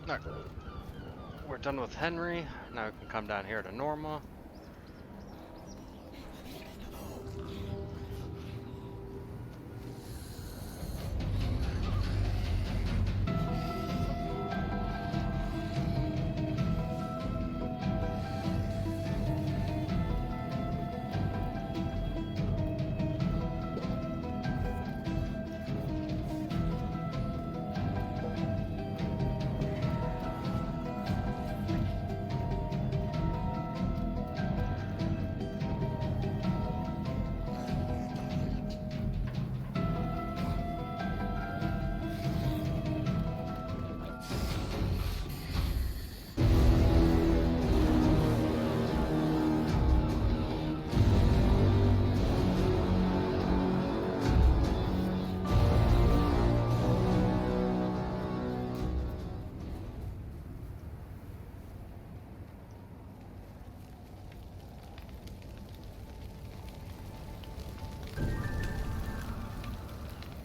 Alright. We're done with Henry. Now we can come down here to Norma.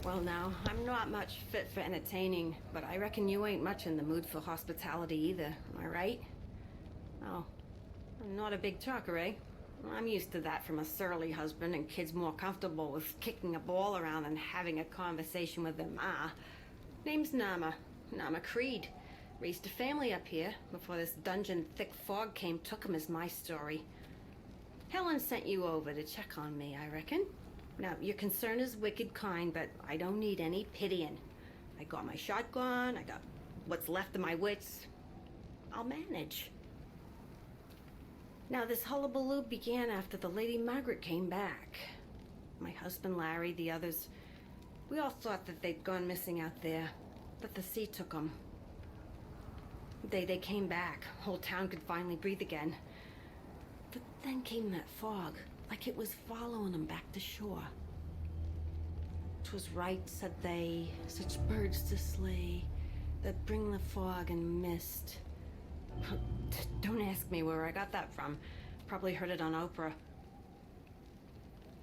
Well now, I'm not much fit for entertaining, but I reckon you ain't much in the mood for hospitality either, am I right? Oh, I'm not a big talker, eh? I'm used to that from a surly husband and kids more comfortable with kicking a ball around and having a conversation with their ma. Name's Nama Creed. Raised a family up here before this dungeon thick fog came took him is my story. Helen sent you over to check on me, I reckon. Now, your concern is wicked kind, but I don't need any pitying. I got my shotgun, I got what's left of my wits. I'll manage. Now, this hullabaloo began after the Lady Margaret came back. My husband Larry, the others, we all thought that they'd gone missing out there, but the sea took them. They came back. Whole town could finally breathe again. But then came that fog. Like it was following them back to shore. 'Twas right, said they, such birds to slay, that bring the fog and mist. Don't ask me where I got that from. Probably heard it on Oprah.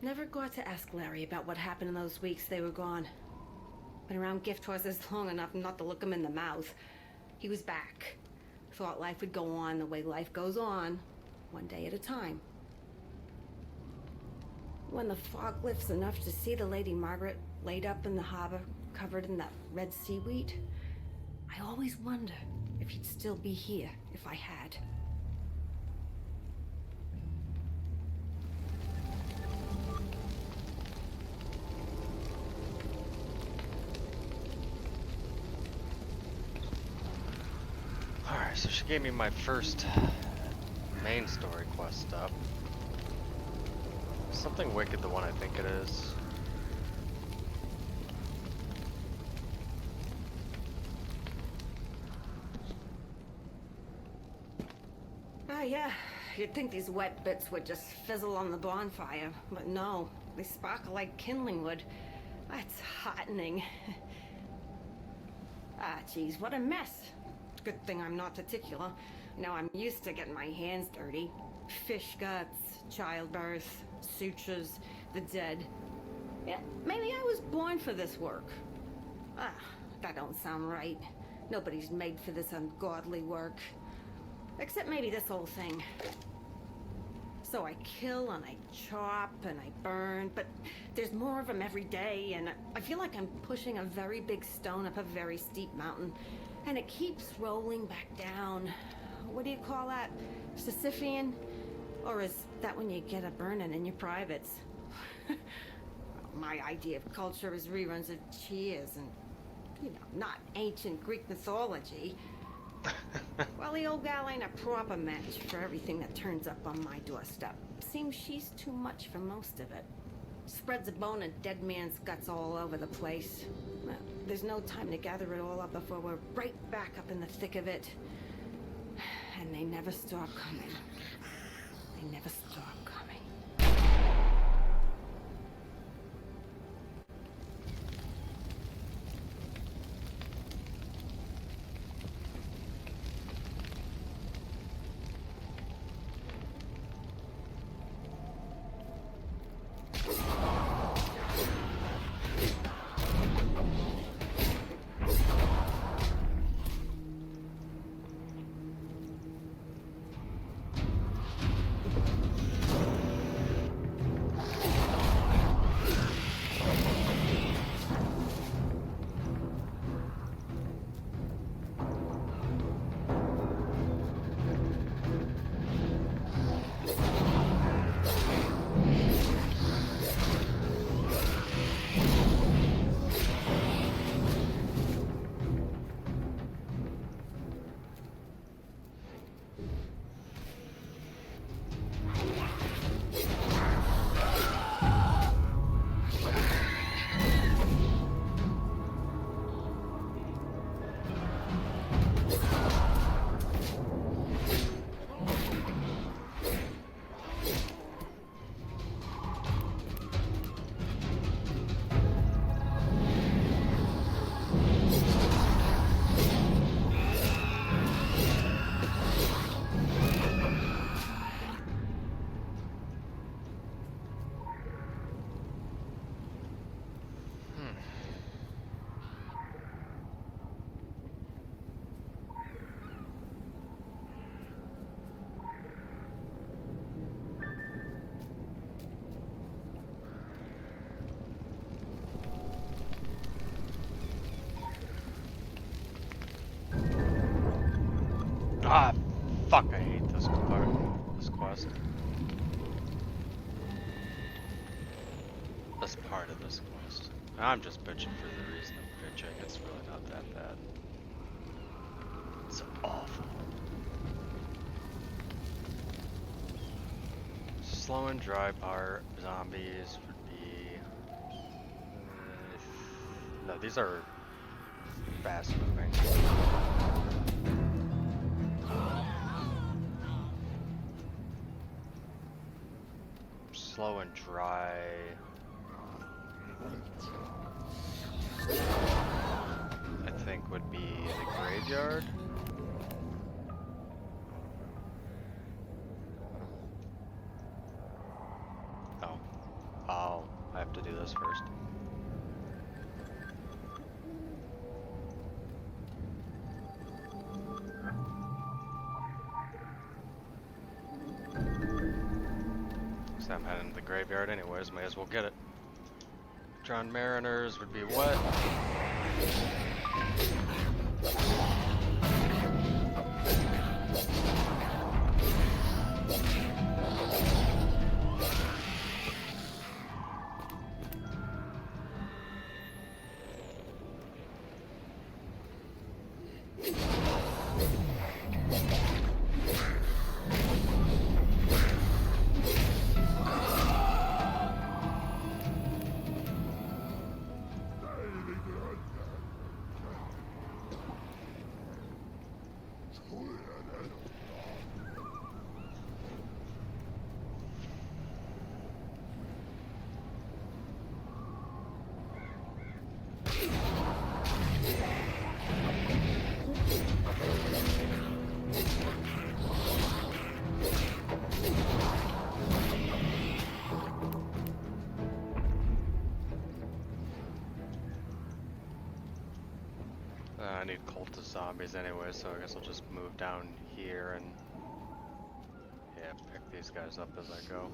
Never got to ask Larry about what happened in those weeks they were gone. Been around gift horses long enough not to look him in the mouth. He was back. Thought life would go on the way life goes on, one day at a time. When the fog lifts enough to see the Lady Margaret laid up in the harbor, covered in that red seaweed, I always wonder if he'd still be here if I had. Alright, so she gave me my first main story quest up. Something wicked, the one I think it is. Oh yeah, you'd think these wet bits would just fizzle on the bonfire, but no, they sparkle like kindling wood. That's heartening. Ah, geez, what a mess. Good thing I'm not particular. Now I'm used to getting my hands dirty. Fish guts, childbirth, sutures, the dead. Yeah, maybe I was born for this work. Ah, that don't sound right. Nobody's made for this ungodly work. Except maybe this whole thing. So I kill and I chop and I burn, but there's more of them every day, and I feel like I'm pushing a very big stone up a very steep mountain, and it keeps rolling back down. What do you call that? Sisyphean? Or is that when you get a burning in your privates? My idea of culture is reruns of Cheers and, you know, not ancient Greek mythology. Well, the old gal ain't a proper match for everything that turns up on my doorstep. Seems she's too much for most of it. Spreads a bone of dead man's guts all over the place. Well, there's no time to gather it all up before we're right back up in the thick of it. And they never stop coming. They never stop coming. best part of this quest. I'm just bitching for the reason of bitching. It's really not that bad. It's awful. Slow and dry part zombies would be... no, these are fast moving. Slow and dry. I think would be the graveyard. Oh, I have to do this first. So I'm heading to the graveyard anyways, may as well get it. Drowned mariners would be wet. I need cultist zombies anyway, so I guess I'll just move down here and yeah, pick these guys up as I go.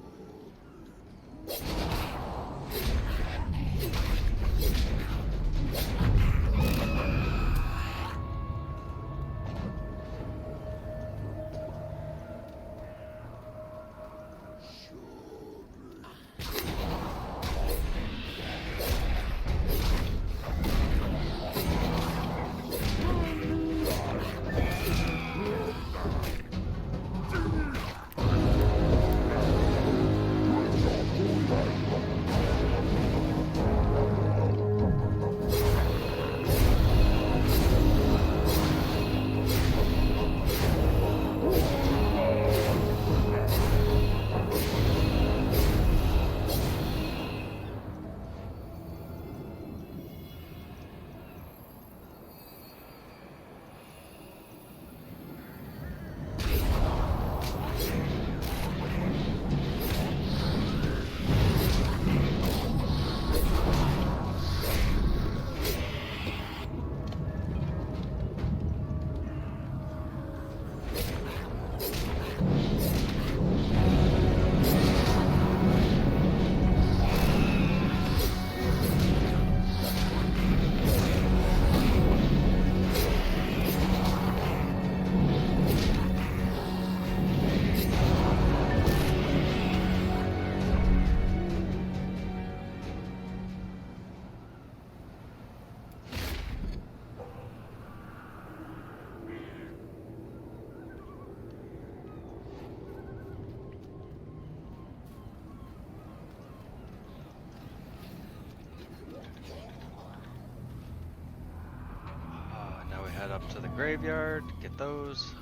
Head up to the graveyard, get those.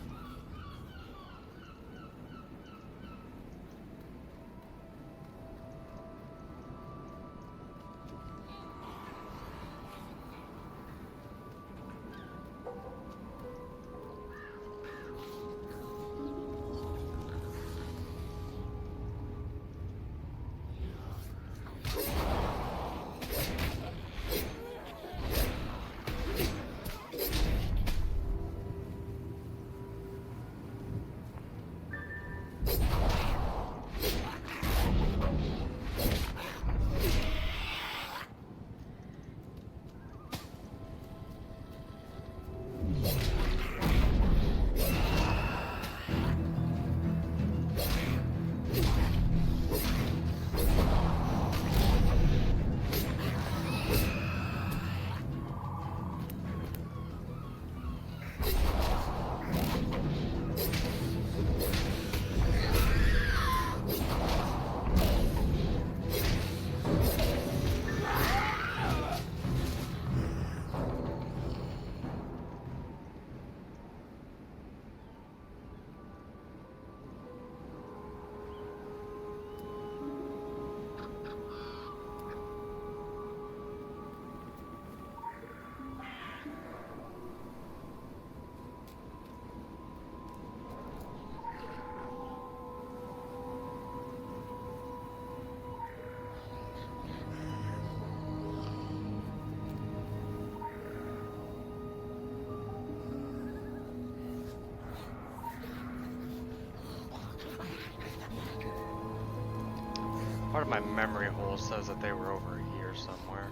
Part of my memory hole says that they were over here somewhere.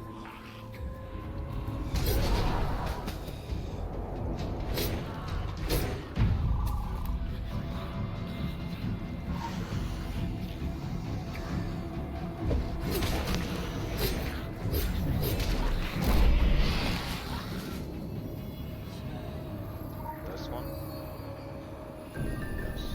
This one? Yes.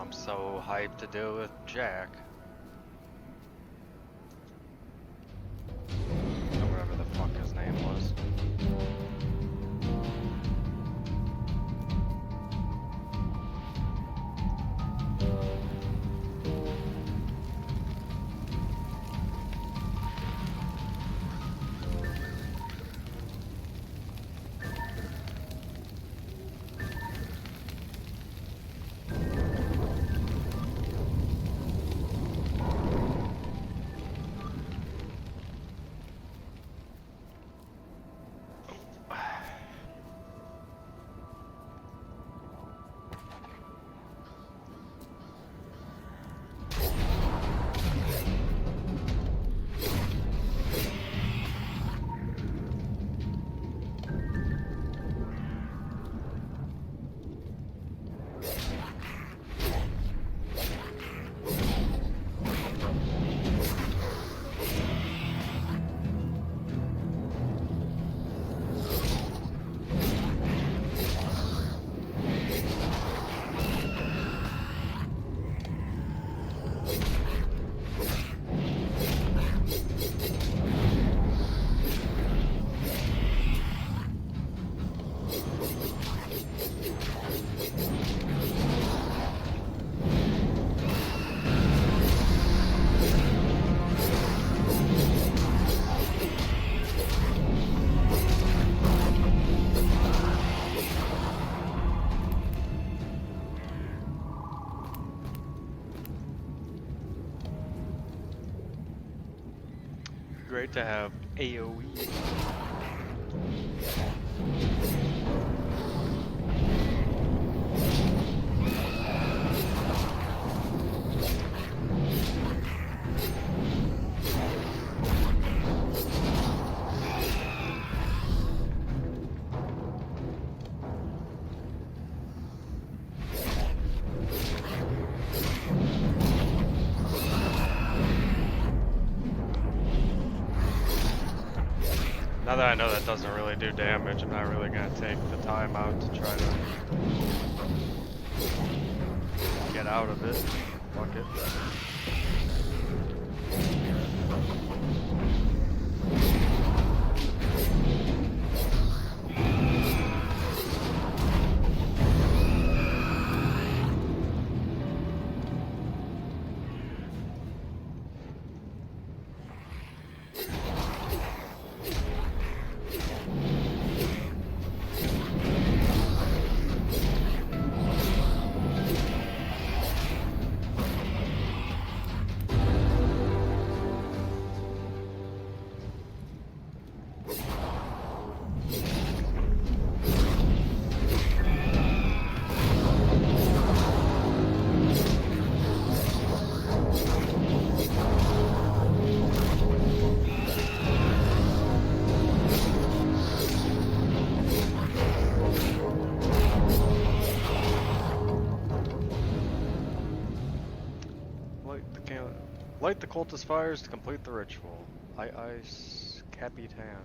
I'm so hyped to deal with Jack. Or whatever the fuck his name was. Great to have AoE. Now that I know that doesn't really do damage, I'm not really gonna take the time out to try to get out of it. Fuck it. Light the cultist fires to complete the ritual. Aye, Capitan.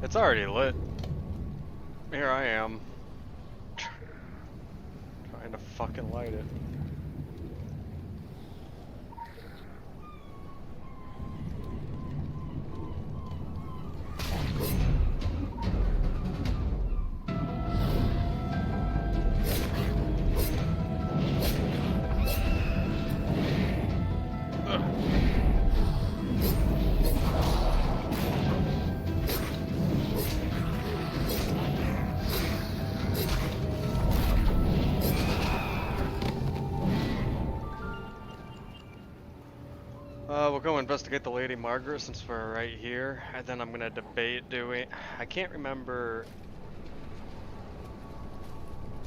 It's already lit. Here I am. Trying to fucking light it. We'll go investigate the Lady Margaret since we're right here, and then I'm gonna debate doing. I can't remember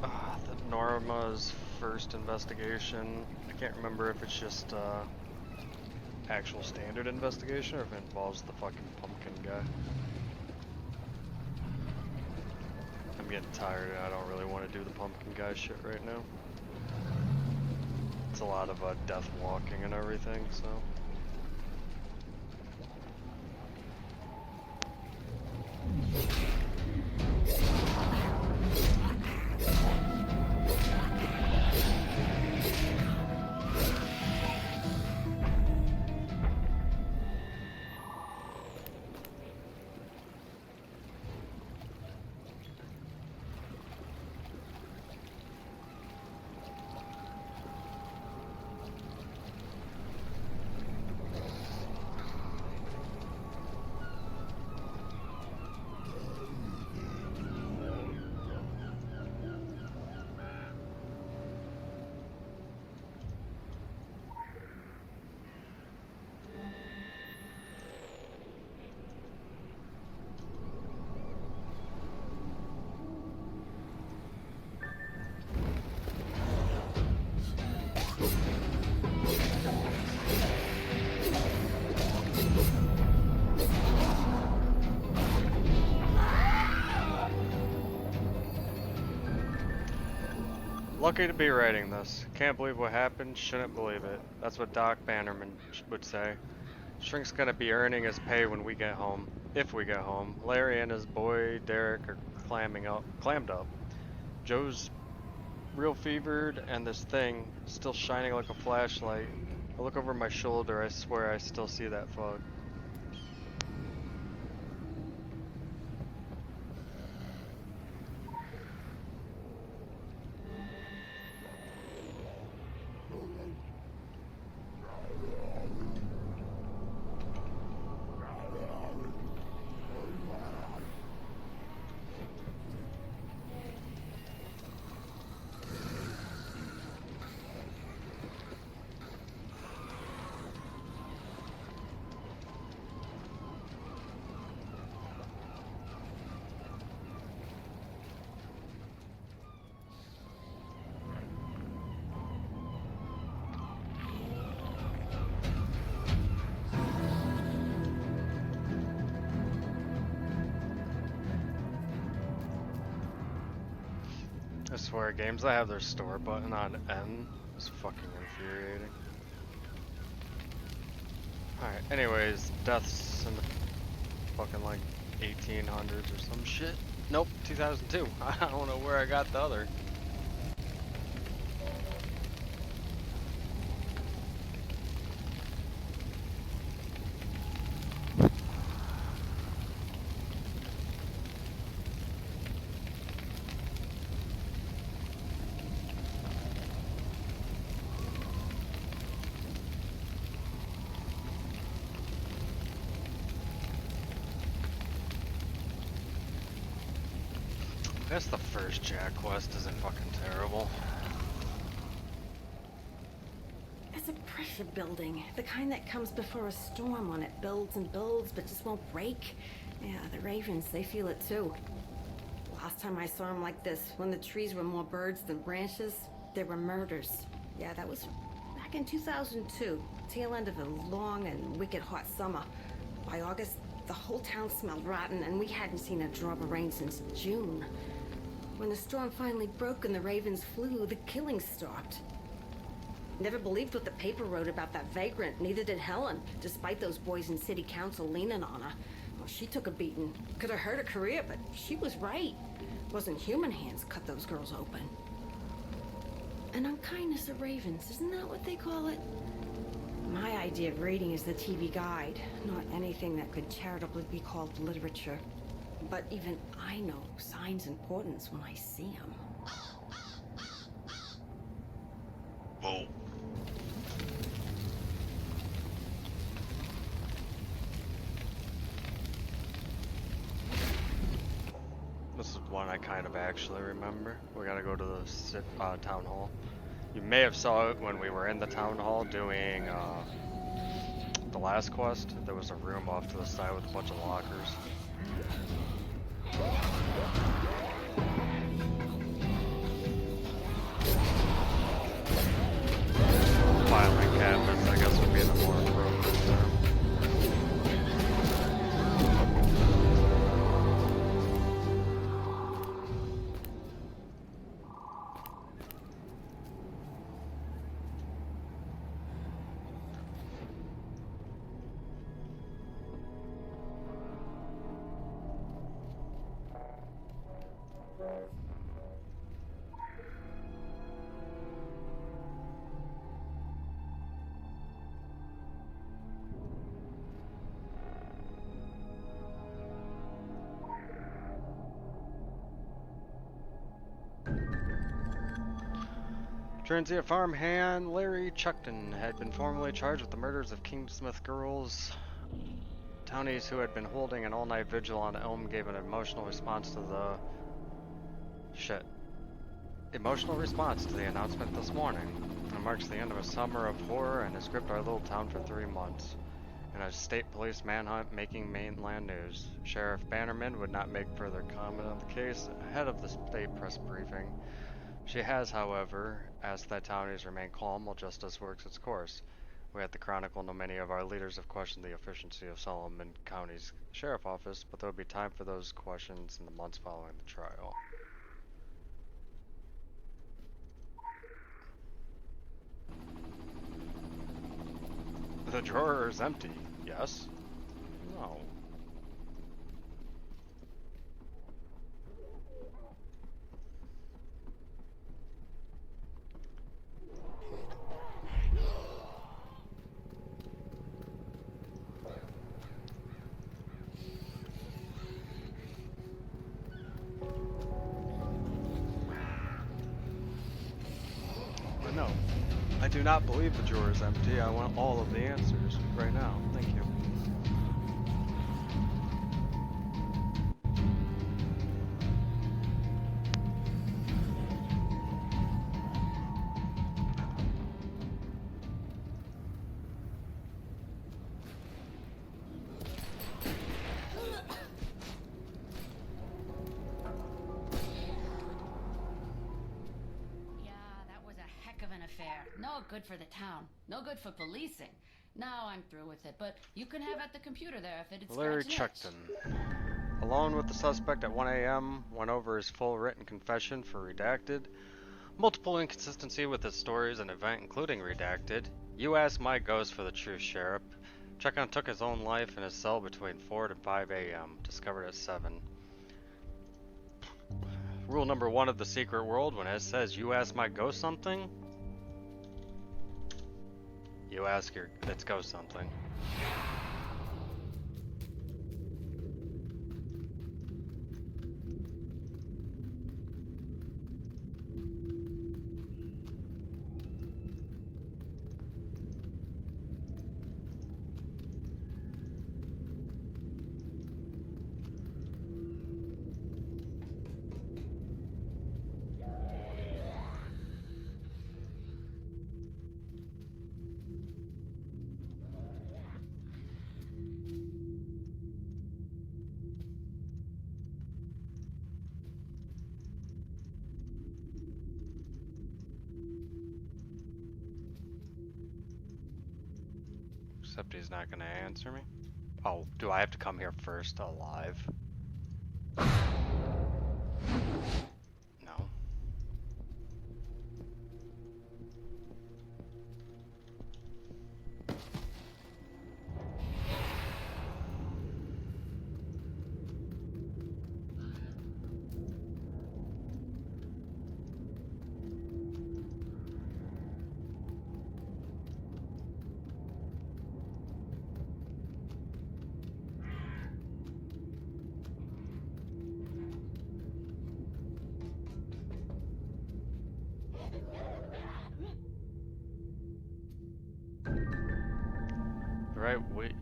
the Norma's first investigation. I can't remember if it's just actual standard investigation or if it involves the fucking pumpkin guy. I'm getting tired and I don't really want to do the pumpkin guy shit right now. It's a lot of death walking and everything, so. Lucky to be writing this. Can't believe what happened, shouldn't believe it. That's what Doc Bannerman would say. Shrink's gonna be earning his pay when we get home. If we get home. Larry and his boy Derek are clammed up. Joe's real fevered and this thing still shining like a flashlight. I look over my shoulder, I swear I still see that fog. I swear, games that have their store button on N is fucking infuriating. Alright, anyways, deaths in the fucking like 1800s or some shit. Nope, 2002. I don't know where I got the other. I guess the first Jack quest isn't fucking terrible. It's a pressure building, the kind that comes before a storm when it builds and builds but just won't break. Yeah, the ravens, they feel it too. Last time I saw them like this, when the trees were more birds than branches, there were murders. Yeah, that was back in 2002, tail end of a long and wicked hot summer. By August, the whole town smelled rotten and we hadn't seen a drop of rain since June. When the storm finally broke and the ravens flew, the killing stopped. Never believed what the paper wrote about that vagrant, neither did Helen, despite those boys in city council leaning on her. Well, she took a beating. Could have hurt her career, but she was right. Wasn't human hands cut those girls open. An unkindness of ravens, isn't that what they call it? My idea of reading is the TV guide, not anything that could charitably be called literature. But even I know signs and portents when I see them. Whoa. This is one I kind of actually remember. We gotta go to the town hall. You may have saw it when we were in the town hall doing the last quest. There was a room off to the side with a bunch of lockers. Filing cabinets, I guess, would be the more appropriate term. Transient farmhand Larry Chuckton had been formally charged with the murders of Kingsmith girls. Townies who had been holding an all-night vigil on Elm gave an emotional response to the announcement this morning. It marks the end of a summer of horror and has gripped our little town for 3 months. In a state police manhunt making mainland news, Sheriff Bannerman would not make further comment on the case ahead of the state press briefing. She has, however, asked that townies remain calm while justice works its course. We at the Chronicle know many of our leaders have questioned the efficiency of Solomon County's sheriff office, but there will be time for those questions in the months following the trial. The drawer is empty. Yes? No. But no, I do not believe the drawer is empty. I want all of the answers right now. Thank you. No good for the town. No good for policing. Now I'm through with it, but you can have at the computer there if it's Larry Chuckton, alone with the suspect at 1 a.m., went over his full written confession for redacted. Multiple inconsistency with his stories and event, including redacted. You asked my ghost for the truth, Sheriff. Check-on took his own life in his cell between 4 to 5 a.m. Discovered at 7. Rule number 1 of the secret world: when it says you ask my ghost something, you ask its ghost something. Except he's not gonna answer me. Oh, do I have to come here first alive? No.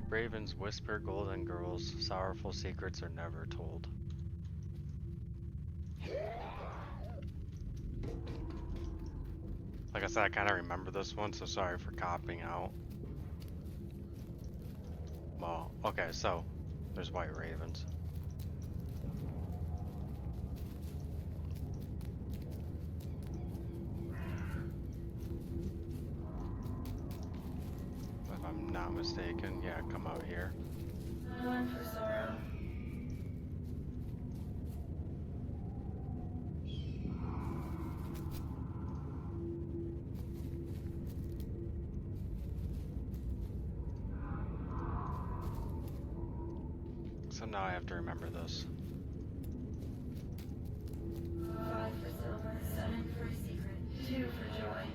Ravens whisper, golden girls, sorrowful secrets are never told. Like I said, I kind of remember this one, so sorry for copying out. Well, okay, so there's white ravens. If I'm not mistaken, yeah, come out here. One for sorrow. So now I have to remember this. 5 for silver, 7 for a secret, 2 for joy.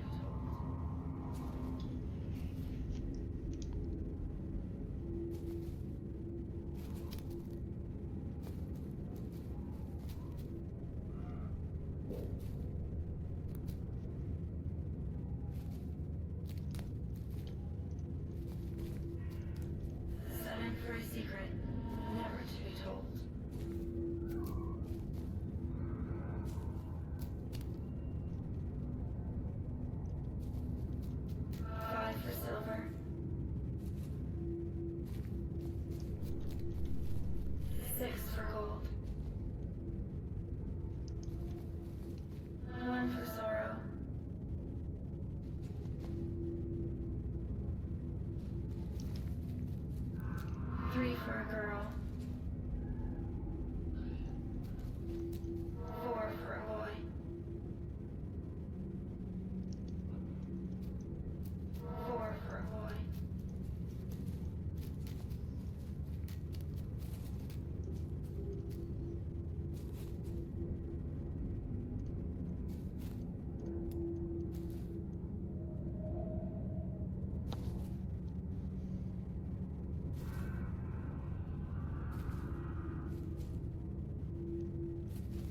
For a girl. 4 for a boy. 4 for a boy.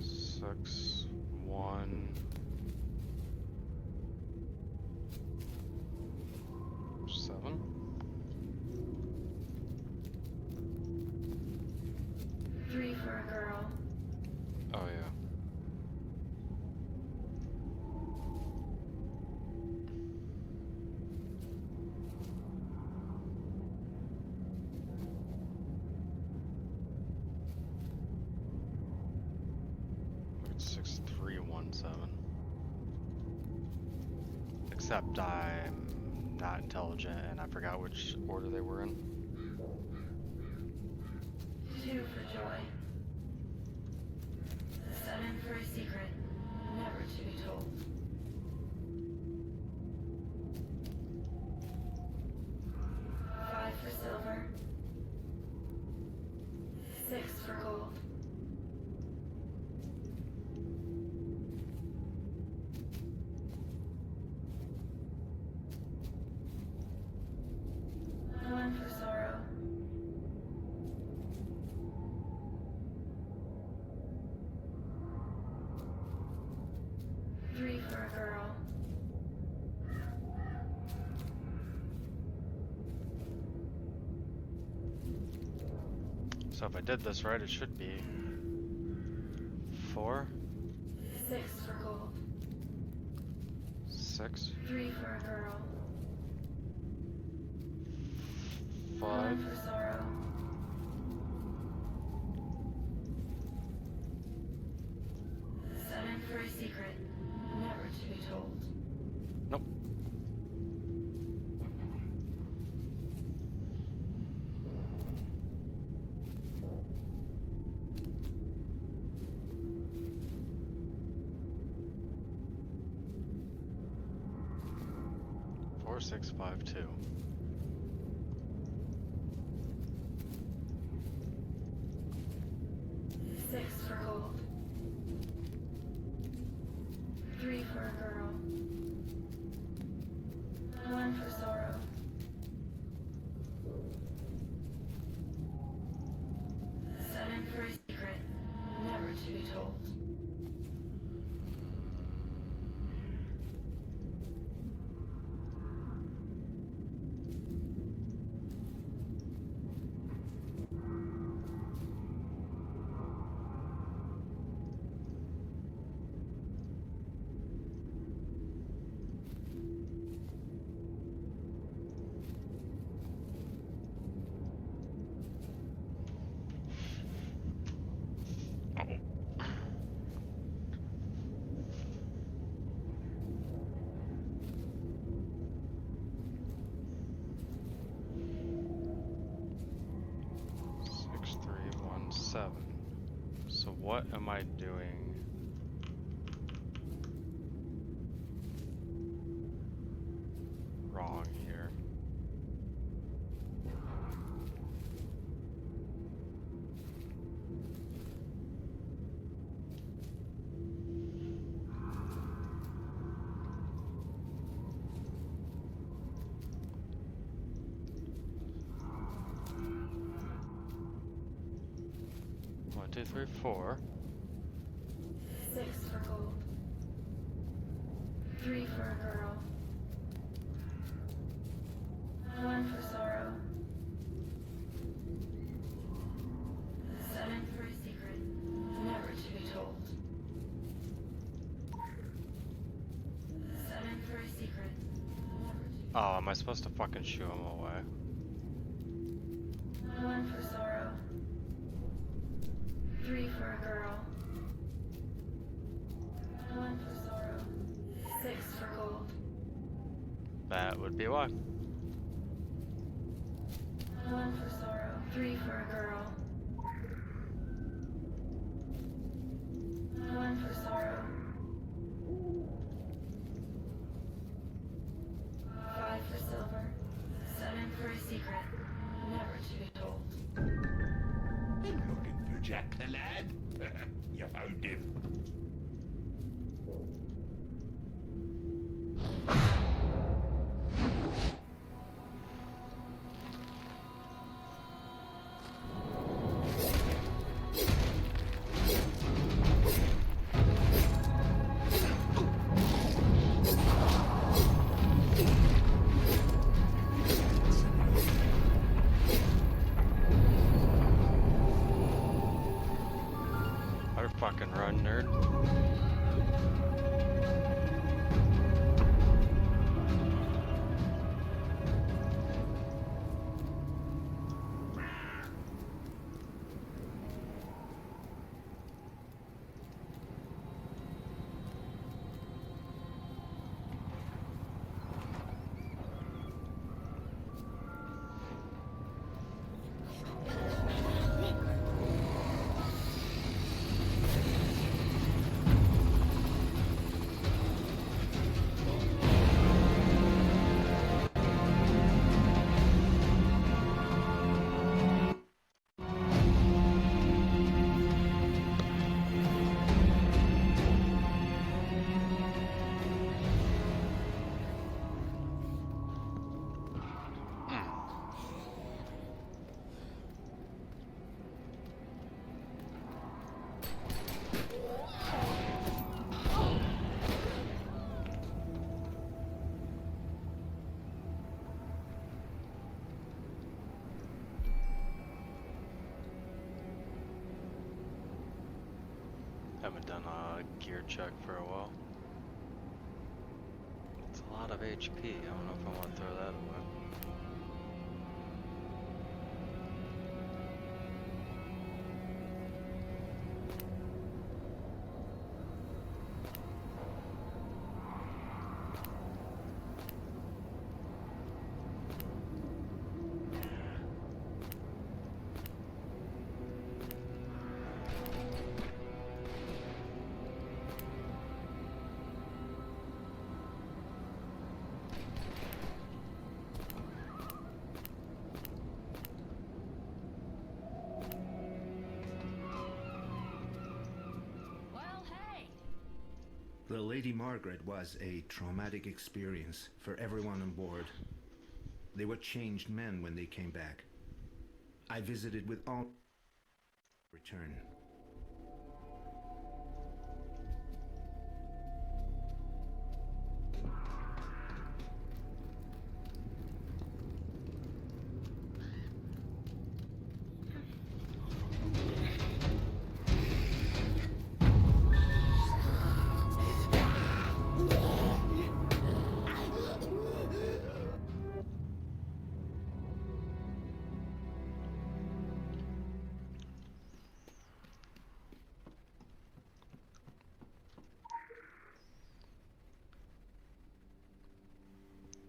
Six, 1, 7. 3 for a girl. Oh yeah. It's 6317. Except I'm not intelligent and I forgot which order they were in. 2 for joy. 7 for a secret, never to be told. 5 for silver. So if I did this right, it should be 4, 6 for gold. 6, 3 for a girl. 5. 1 for sorrow. 7 for a secret, never to be told. Nope. Four, 6, 5, 2. Six for gold. 3 for a girl. 1 for sorrow. 7 for a secret, never to be told. So what am I doing? Wrong here. One, 2, 3, 4. 6 for gold. 3 for a girl. 1 for sorrow. 7 for a secret, never to be told. 7 for a secret, never to be Oh, am I supposed to fucking shoo him away? 1 for sorrow. 3 for a girl. 1 for sorrow. 6 for gold. That would be why. 1 for sorrow. 3 for a girl. 1 for sorrow. 5 for silver. 7 for a secret, never to be told. Been looking for Jack the lad? You found him. Fucking run, nerd. gear check for a while. It's a lot of HP. I don't know if I want to throw that away. Well, hey! The Lady Margaret was a traumatic experience for everyone on board. They were changed men when they came back. I visited with all return.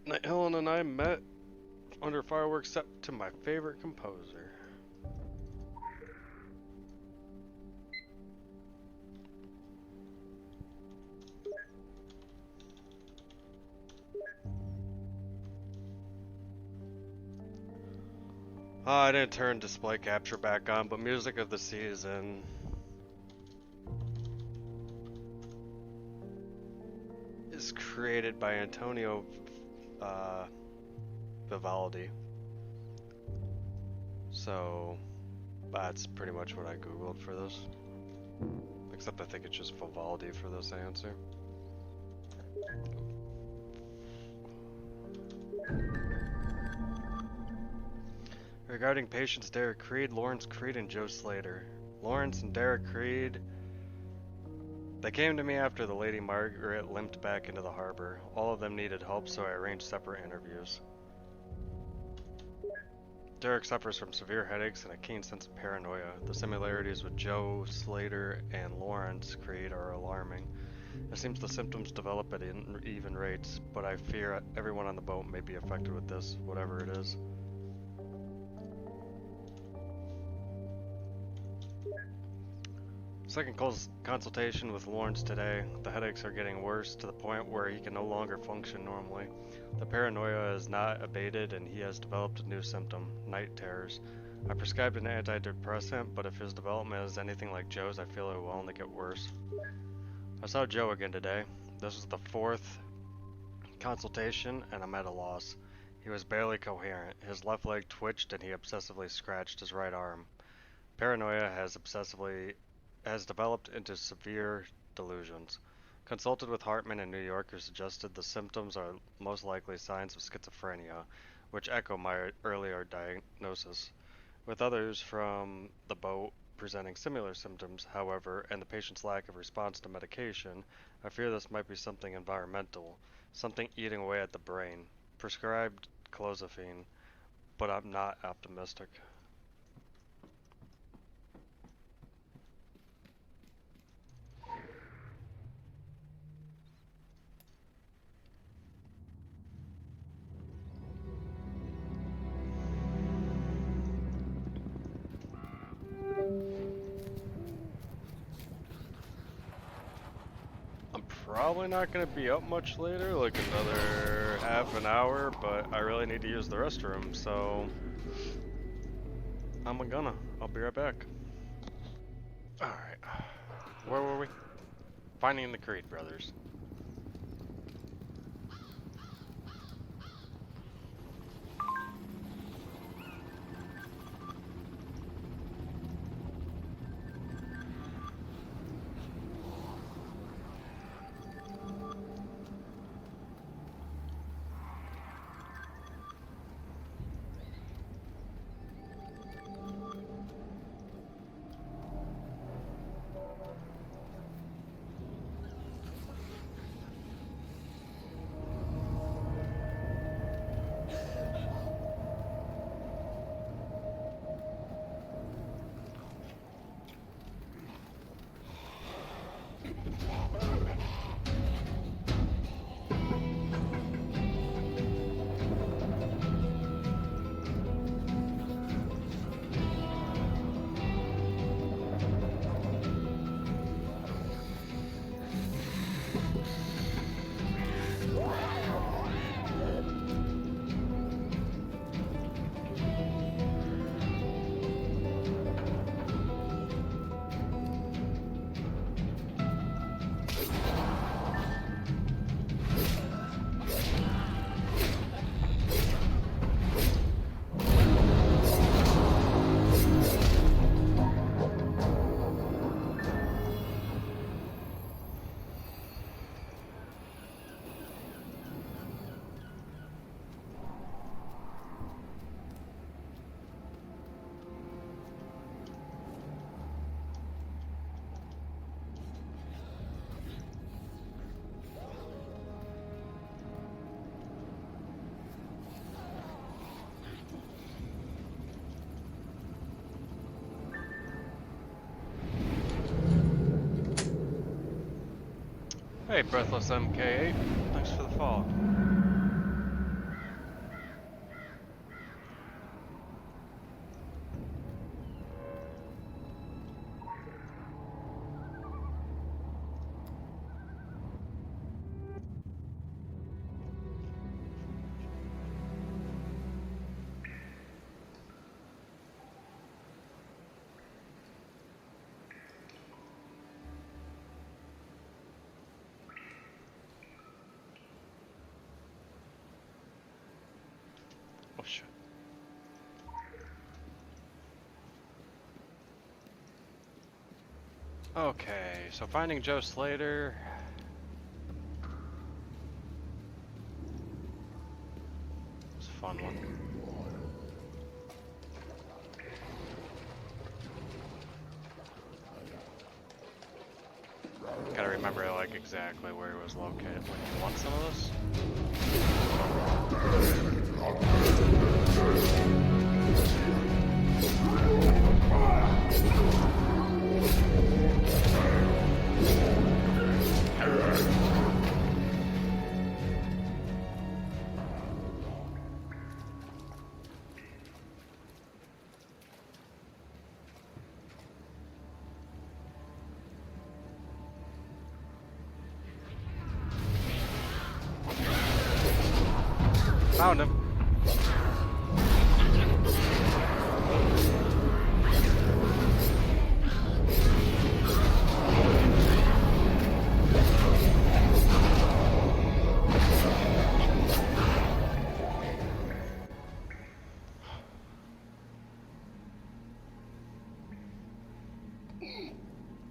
Night Helen and I met under fireworks set to my favorite composer. I didn't turn display capture back on, but music of the season. Is created by Antonio Vivaldi. So that's pretty much what I googled for this. Except I think it's just Vivaldi for this answer. Regarding patients Derek Creed, Lawrence Creed, and Joe Slater. Lawrence and Derek Creed, they came to me after the Lady Margaret limped back into the harbor. All of them needed help, so I arranged separate interviews. Derek suffers from severe headaches and a keen sense of paranoia. The similarities with Joe Slater and Lawrence Creed are alarming. It seems the symptoms develop at even rates, but I fear everyone on the boat may be affected with this, whatever it is. Second consultation with Lawrence today. The headaches are getting worse to the point where he can no longer function normally. The paranoia is not abated and he has developed a new symptom, night terrors. I prescribed an antidepressant, but if his development is anything like Joe's, I feel it will only get worse. I saw Joe again today. This was the fourth consultation and I'm at a loss. He was barely coherent. His left leg twitched and he obsessively scratched his right arm. Paranoia has developed into severe delusions. Consulted with Hartman in New York, who suggested the symptoms are most likely signs of schizophrenia, which echo my earlier diagnosis. With others from the boat presenting similar symptoms, however, and the patient's lack of response to medication, I fear this might be something environmental, something eating away at the brain. Prescribed clozapine, but I'm not optimistic. Probably not going to be up much later, like another half an hour, but I really need to use the restroom, so I'll be right back. Alright, where were we? Finding the Creed brothers. Hey, Breathless MK8. Thanks for the follow. Oh shit. Okay, so finding Joe Slater. It's a fun one. Gotta remember like exactly where he was located. Like, you want some of this? Found him.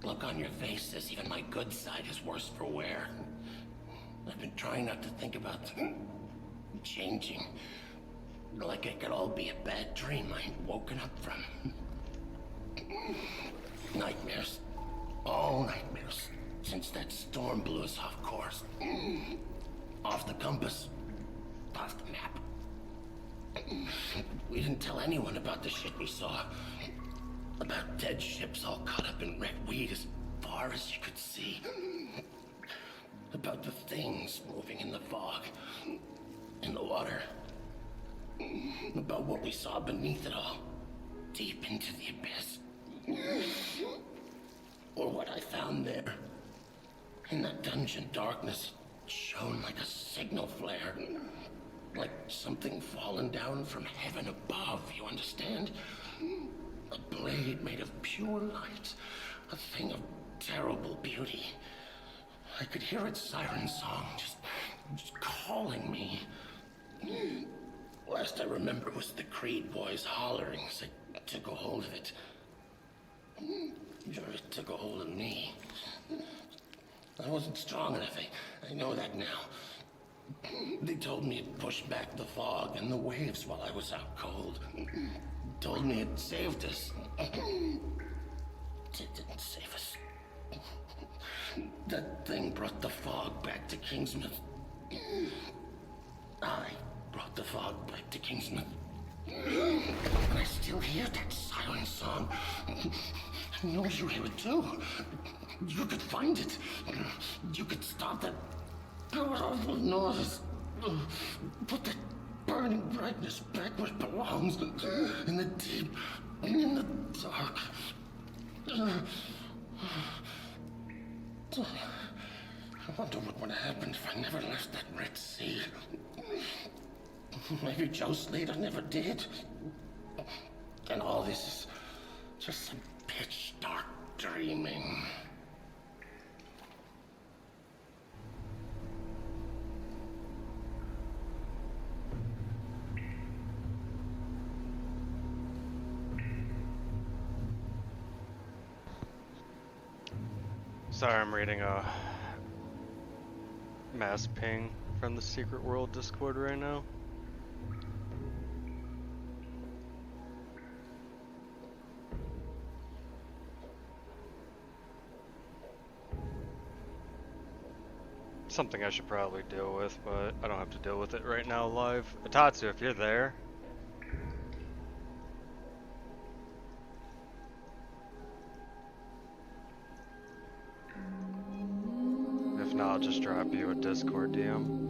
Look on your face says even my good side is worse for wear. I've been trying not to think about changing. Like it could all be a bad dream I ain't woken up from. Nightmares. All nightmares. Since that storm blew us off course. Off the compass. Off the map. We didn't tell anyone about the shit we saw. About dead ships all caught up in red weed as far as you could see. About the things moving in the fog. In the water. About what we saw beneath it all. Deep into the abyss. Or what I found there. In that dungeon, darkness shone like a signal flare. Like something fallen down from heaven above, you understand? A blade made of pure light. A thing of terrible beauty. I could hear its siren song just calling me. Last I remember was the Creed boys hollering as I took a hold of it. It took a hold of me. I wasn't strong enough, I know that now. They told me it pushed back the fog and the waves while I was out cold. Told me it saved us. It didn't save us. That thing brought the fog back to Kingsmouth. I brought the fog back to Kingsmouth. And I still hear that silent song. I know you hear it too. You could find it. You could stop that powerful noise. Put that burning brightness back where it belongs. In the deep, in the dark. I wonder what would have happened if I never left that Red Sea. Maybe Joe Slater never did. And all this is just some pitch dark dreaming. Sorry, I'm reading a mass ping from the Secret World Discord right now. Something I should probably deal with, but I don't have to deal with it right now live. Atatsu, if you're there. If not, I'll just drop you a Discord DM.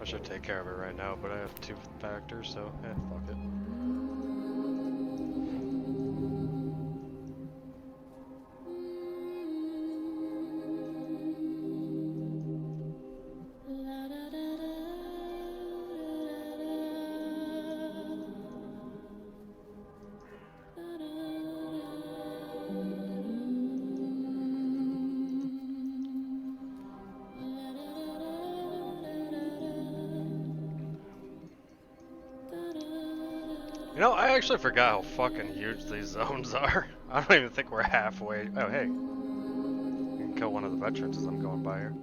I should take care of it right now, but I have 2 factors, so fuck it. You know, I actually forgot how fucking huge these zones are. I don't even think we're halfway. Oh, hey. You can kill one of the veterans as I'm going by here.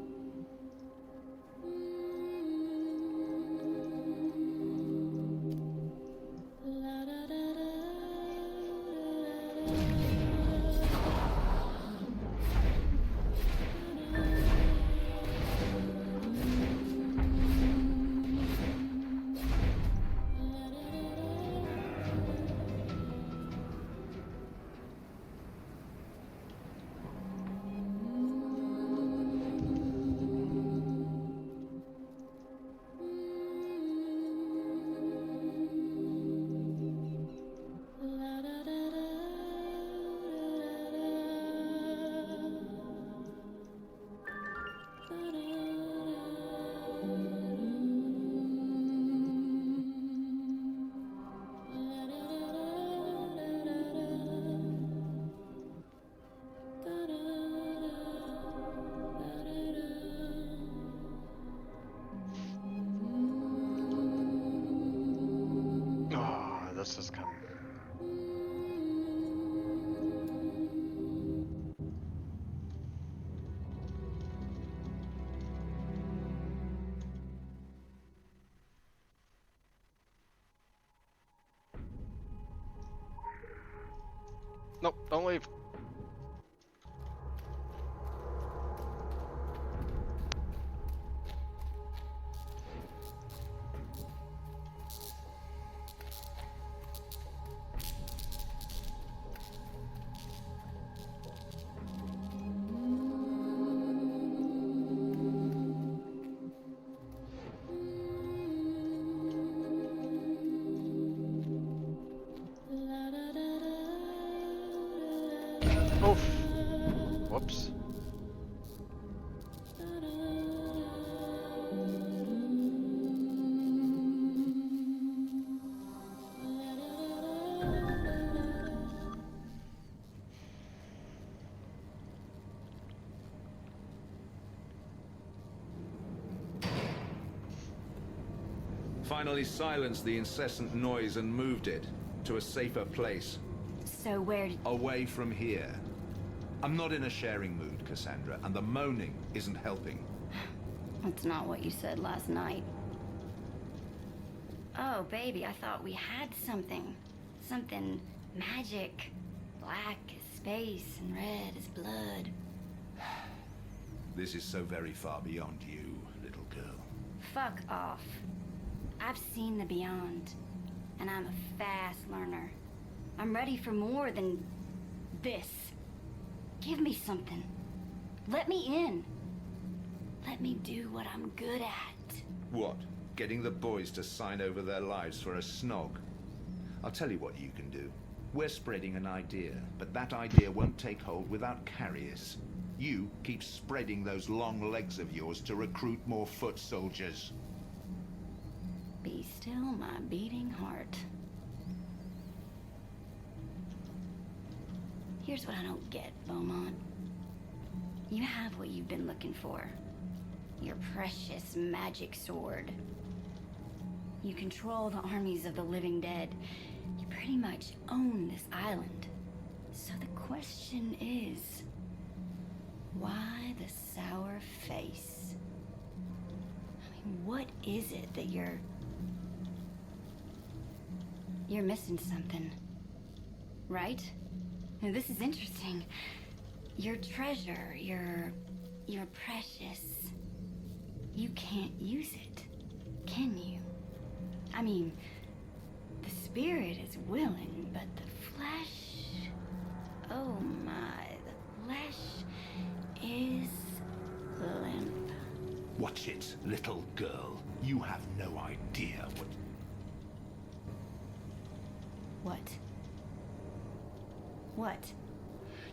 This is coming. Nope, don't leave. Oof. Whoops. Finally silenced the incessant noise and moved it to a safer place. So where... Away from here. I'm not in a sharing mood, Cassandra, and the moaning isn't helping. That's not what you said last night. Oh, baby, I thought we had something. Something magic. Black as space and red as blood. This is so very far beyond you, little girl. Fuck off. I've seen the beyond, and I'm a fast learner. I'm ready for more than this. Give me something. Let me in. Let me do what I'm good at. What? Getting the boys to sign over their lives for a snog? I'll tell you what you can do. We're spreading an idea, but that idea won't take hold without carriers. You keep spreading those long legs of yours to recruit more foot soldiers. Be still, my beating heart. Here's what I don't get, Beaumont. You have what you've been looking for. Your precious magic sword. You control the armies of the living dead. You pretty much own this island. So the question is, why the sour face? I mean, what is it that you're missing something, right? Now, this is interesting. Your treasure, your precious. You can't use it, can you? I mean, the spirit is willing, but the flesh... Oh my, the flesh is limp. Watch it, little girl. You have no idea what... What? What?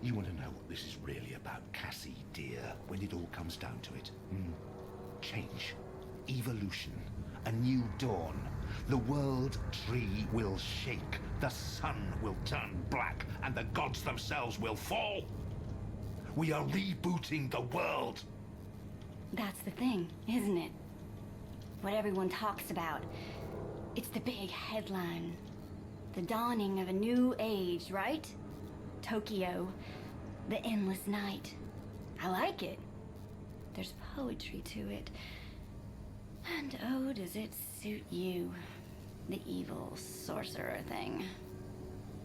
You want to know what this is really about, Cassie, dear, when it all comes down to it? Change. Evolution. A new dawn. The world tree will shake. The sun will turn black, and the gods themselves will fall. We are rebooting the world. That's the thing, isn't it? What everyone talks about. It's the big headline. The dawning of a new age, right? Tokyo. The endless night. I like it. There's poetry to it. And oh, does it suit you. The evil sorcerer thing.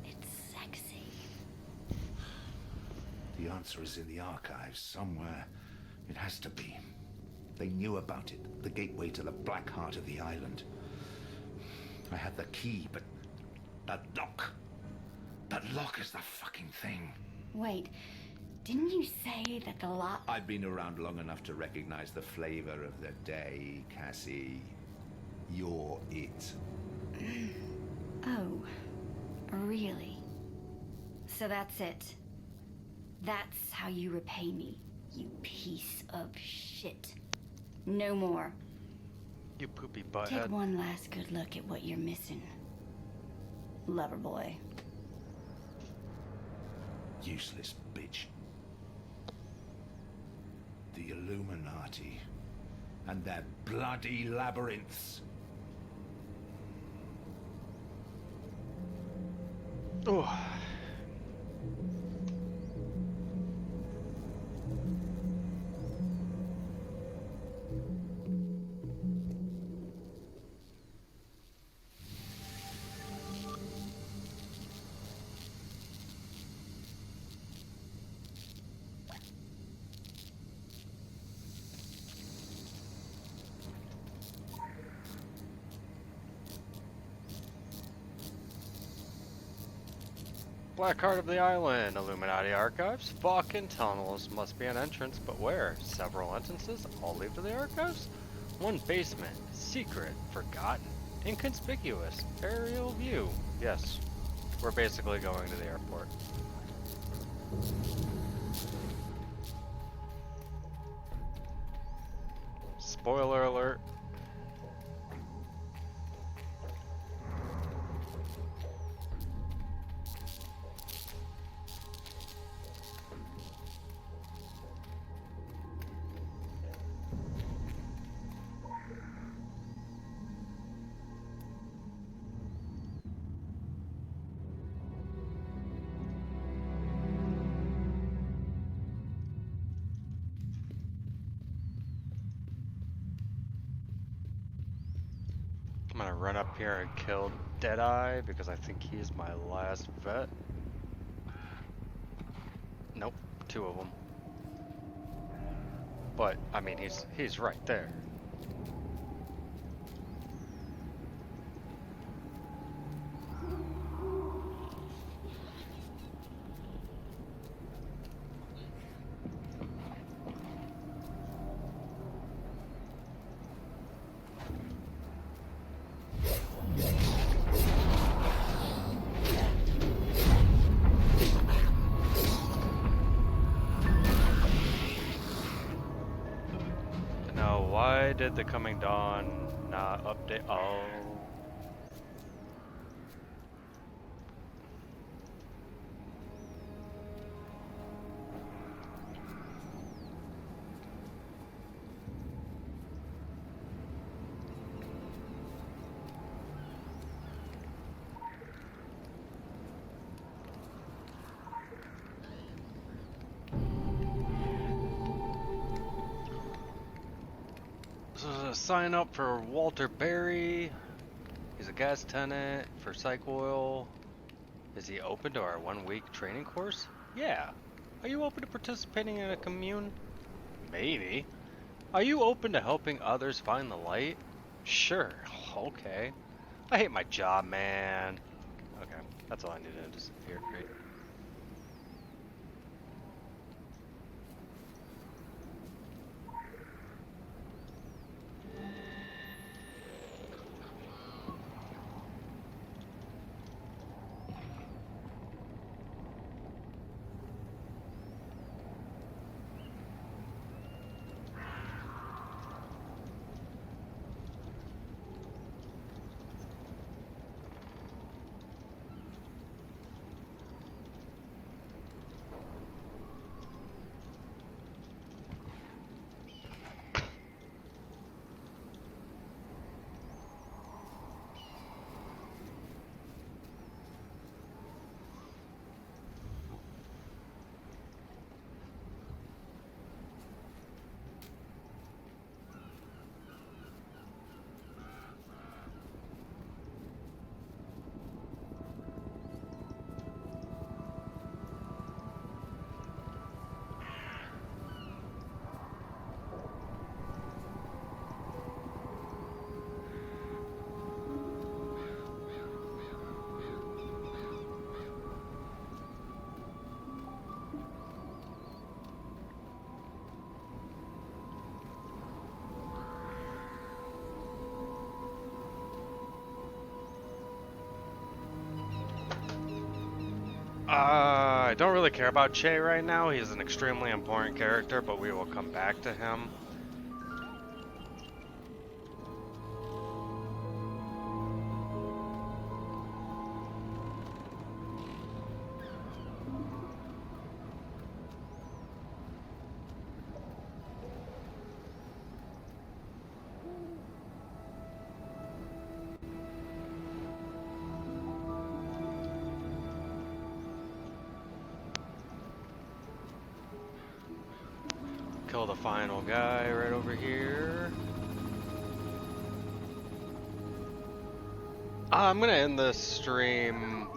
It's sexy. The answer is in the archives somewhere. It has to be. They knew about it, the gateway to the black heart of the island. I had the key, but that lock. That lock is the fucking thing. Wait, didn't you say that the lock... I've been around long enough to recognize the flavor of the day, Cassie. You're it. Oh, really? So that's it. That's how you repay me, you piece of shit. No more. You poopy butthead. Take one last good look at what you're missing. Lover boy. Useless bitch. The Illuminati. And their bloody labyrinths. Oh. Black heart of the island, Illuminati archives, fucking tunnels, must be an entrance, but where? Several entrances, all lead to the archives? One basement, secret, forgotten, inconspicuous, aerial view. Yes, we're basically going to the airport. Spoiler alert. I'm gonna run up here and kill Deadeye because I think he's my last vet. Nope, two of them. But I mean, he's right there. did the Coming Dawn not update? Oh. Sign up for Walter Berry. He's a gas tenant for Psych Oil. Is he open to our 1-week training course? Yeah. Are you open to participating in a commune? Maybe. Are you open to helping others find the light? Sure. Okay. I hate my job, man. Okay, that's all I needed to disappear. Great. I don't really care about Che right now. He's an extremely important character, but we will come back to him. Kill the final guy right over here. I'm gonna end this stream.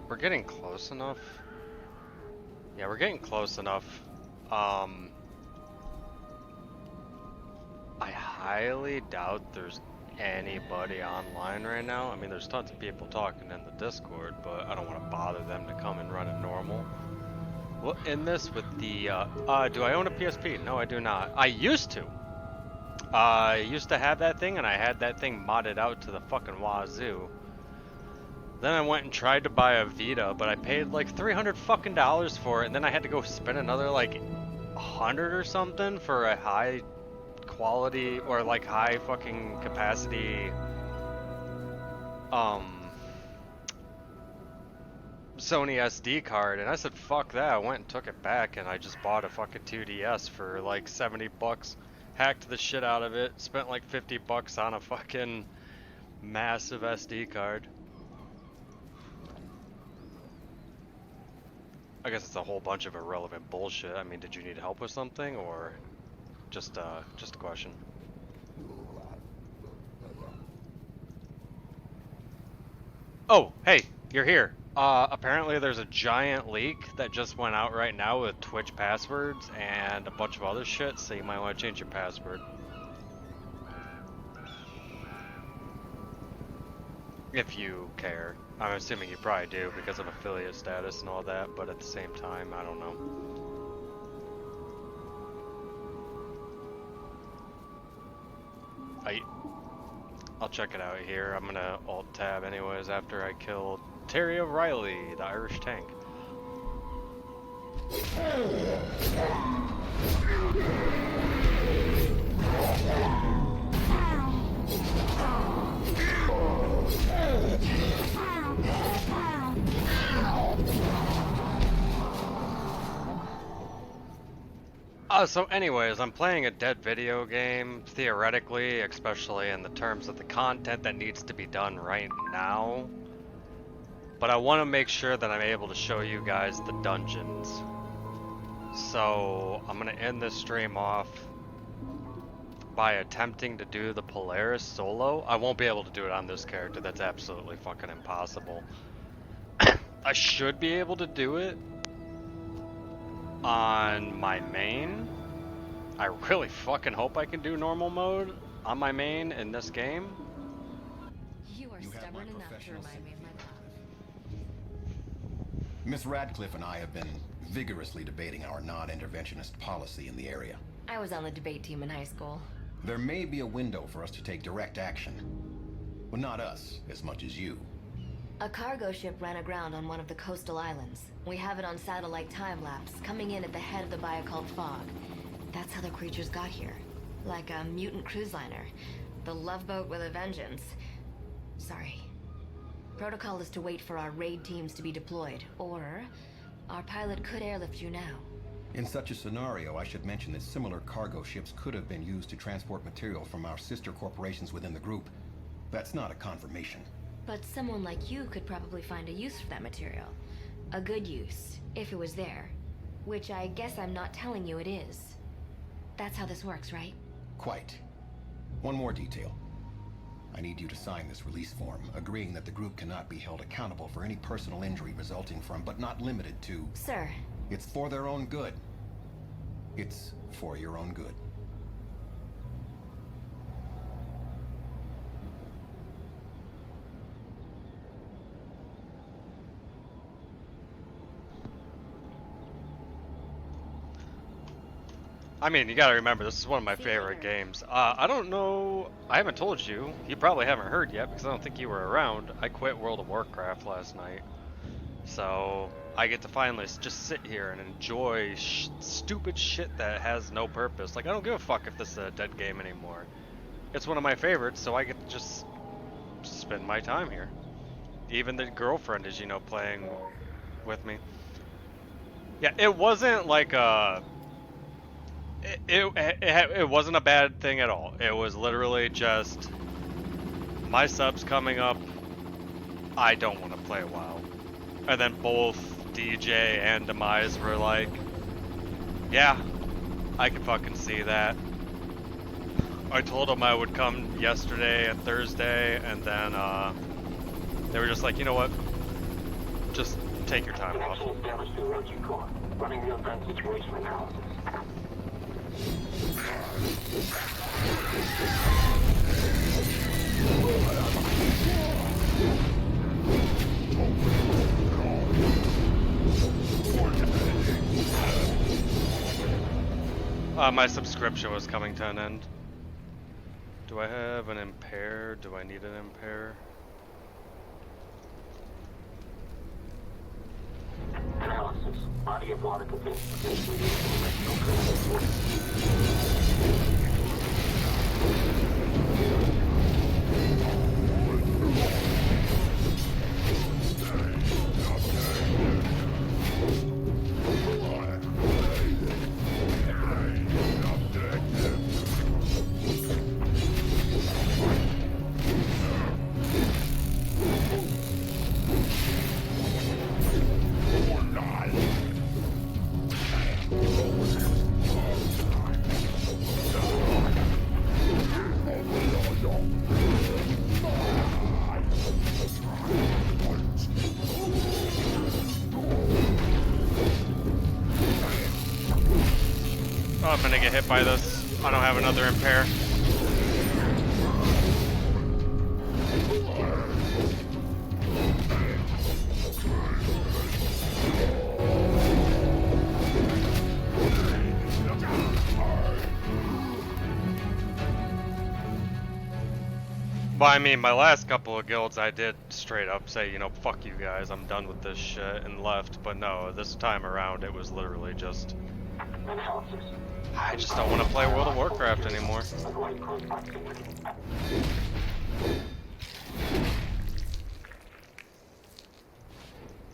We're getting close enough. Yeah, we're getting close enough. I highly doubt there's anybody online right now. I mean, there's tons of people talking in the Discord, but I don't want to bother them to come and run it normal. We'll end this with the, do I own a PSP? No, I do not. I used to. I used to have that thing, and I had that thing modded out to the fucking wazoo. Then I went and tried to buy a Vita, but I paid like $300 fucking for it, and then I had to go spend another like 100 or something for a high quality, or like high fucking capacity, Sony SD card, and I said fuck that. I went and took it back, and I just bought a fucking 2DS for like $70, hacked the shit out of it, spent like $50 on a fucking massive SD card. I guess it's a whole bunch of irrelevant bullshit. I mean, did you need help with something, or just a question? Oh, hey, you're here. Apparently there's a giant leak that just went out right now with Twitch passwords and a bunch of other shit, so you might want to change your password. If you care. I'm assuming you probably do because of affiliate status and all that, but at the same time, I don't know. I'll check it out here. I'm gonna alt-tab anyways after I kill Terry O'Reilly, the Irish tank. So anyways, I'm playing a dead video game, theoretically, especially in the terms of the content that needs to be done right now. But I want to make sure that I'm able to show you guys the dungeons. So I'm going to end this stream off by attempting to do the Polaris solo. I won't be able to do it on this character, that's absolutely fucking impossible. I should be able to do it on my main. I really fucking hope I can do normal mode on my main in this game. You are stubborn enough to remind me of my love. Miss Radcliffe and I have been vigorously debating our non-interventionist policy in the area. I was on the debate team in high school. There may be a window for us to take direct action. Well, not us, as much as you. A cargo ship ran aground on one of the coastal islands. We have it on satellite time-lapse, coming in at the head of the biocult fog. That's how the creatures got here. Like a mutant cruise liner. The Love Boat with a vengeance. Sorry. Protocol is to wait for our raid teams to be deployed, or our pilot could airlift you now. In such a scenario, I should mention that similar cargo ships could have been used to transport material from our sister corporations within the group. That's not a confirmation. But someone like you could probably find a use for that material. A good use, if it was there. Which I guess I'm not telling you it is. That's how this works, right? Quite. One more detail. I need you to sign this release form, agreeing that the group cannot be held accountable for any personal injury resulting from, but not limited to... Sir. It's for their own good. It's for your own good. I mean, you gotta remember, this is one of my favorite games. I don't know, I haven't told you, you probably haven't heard yet because I don't think you were around. I quit World of Warcraft last night. So, I get to finally just sit here and enjoy stupid shit that has no purpose. Like, I don't give a fuck if this is a dead game anymore. It's one of my favorites, so I get to just spend my time here. Even the girlfriend is, you know, playing with me. Yeah, it wasn't like a... It wasn't a bad thing at all. It was literally just my sub's coming up. I don't want to play WoW. And then both DJ and Demise were like, yeah, I can fucking see that. I told them I would come yesterday and Thursday, and then they were just like, you know what? Just take your time off. Running the event situation analysis. My subscription was coming to an end. Do I have an impair? Do I need an impair? Analysis. Body of water contains potentially Oh, I'm gonna get hit by this. I don't have another impair. But I mean, my last couple of guilds I did straight up say, you know, fuck you guys, I'm done with this shit, and left. But no, this time around it was literally just... I just don't want to play World of Warcraft anymore.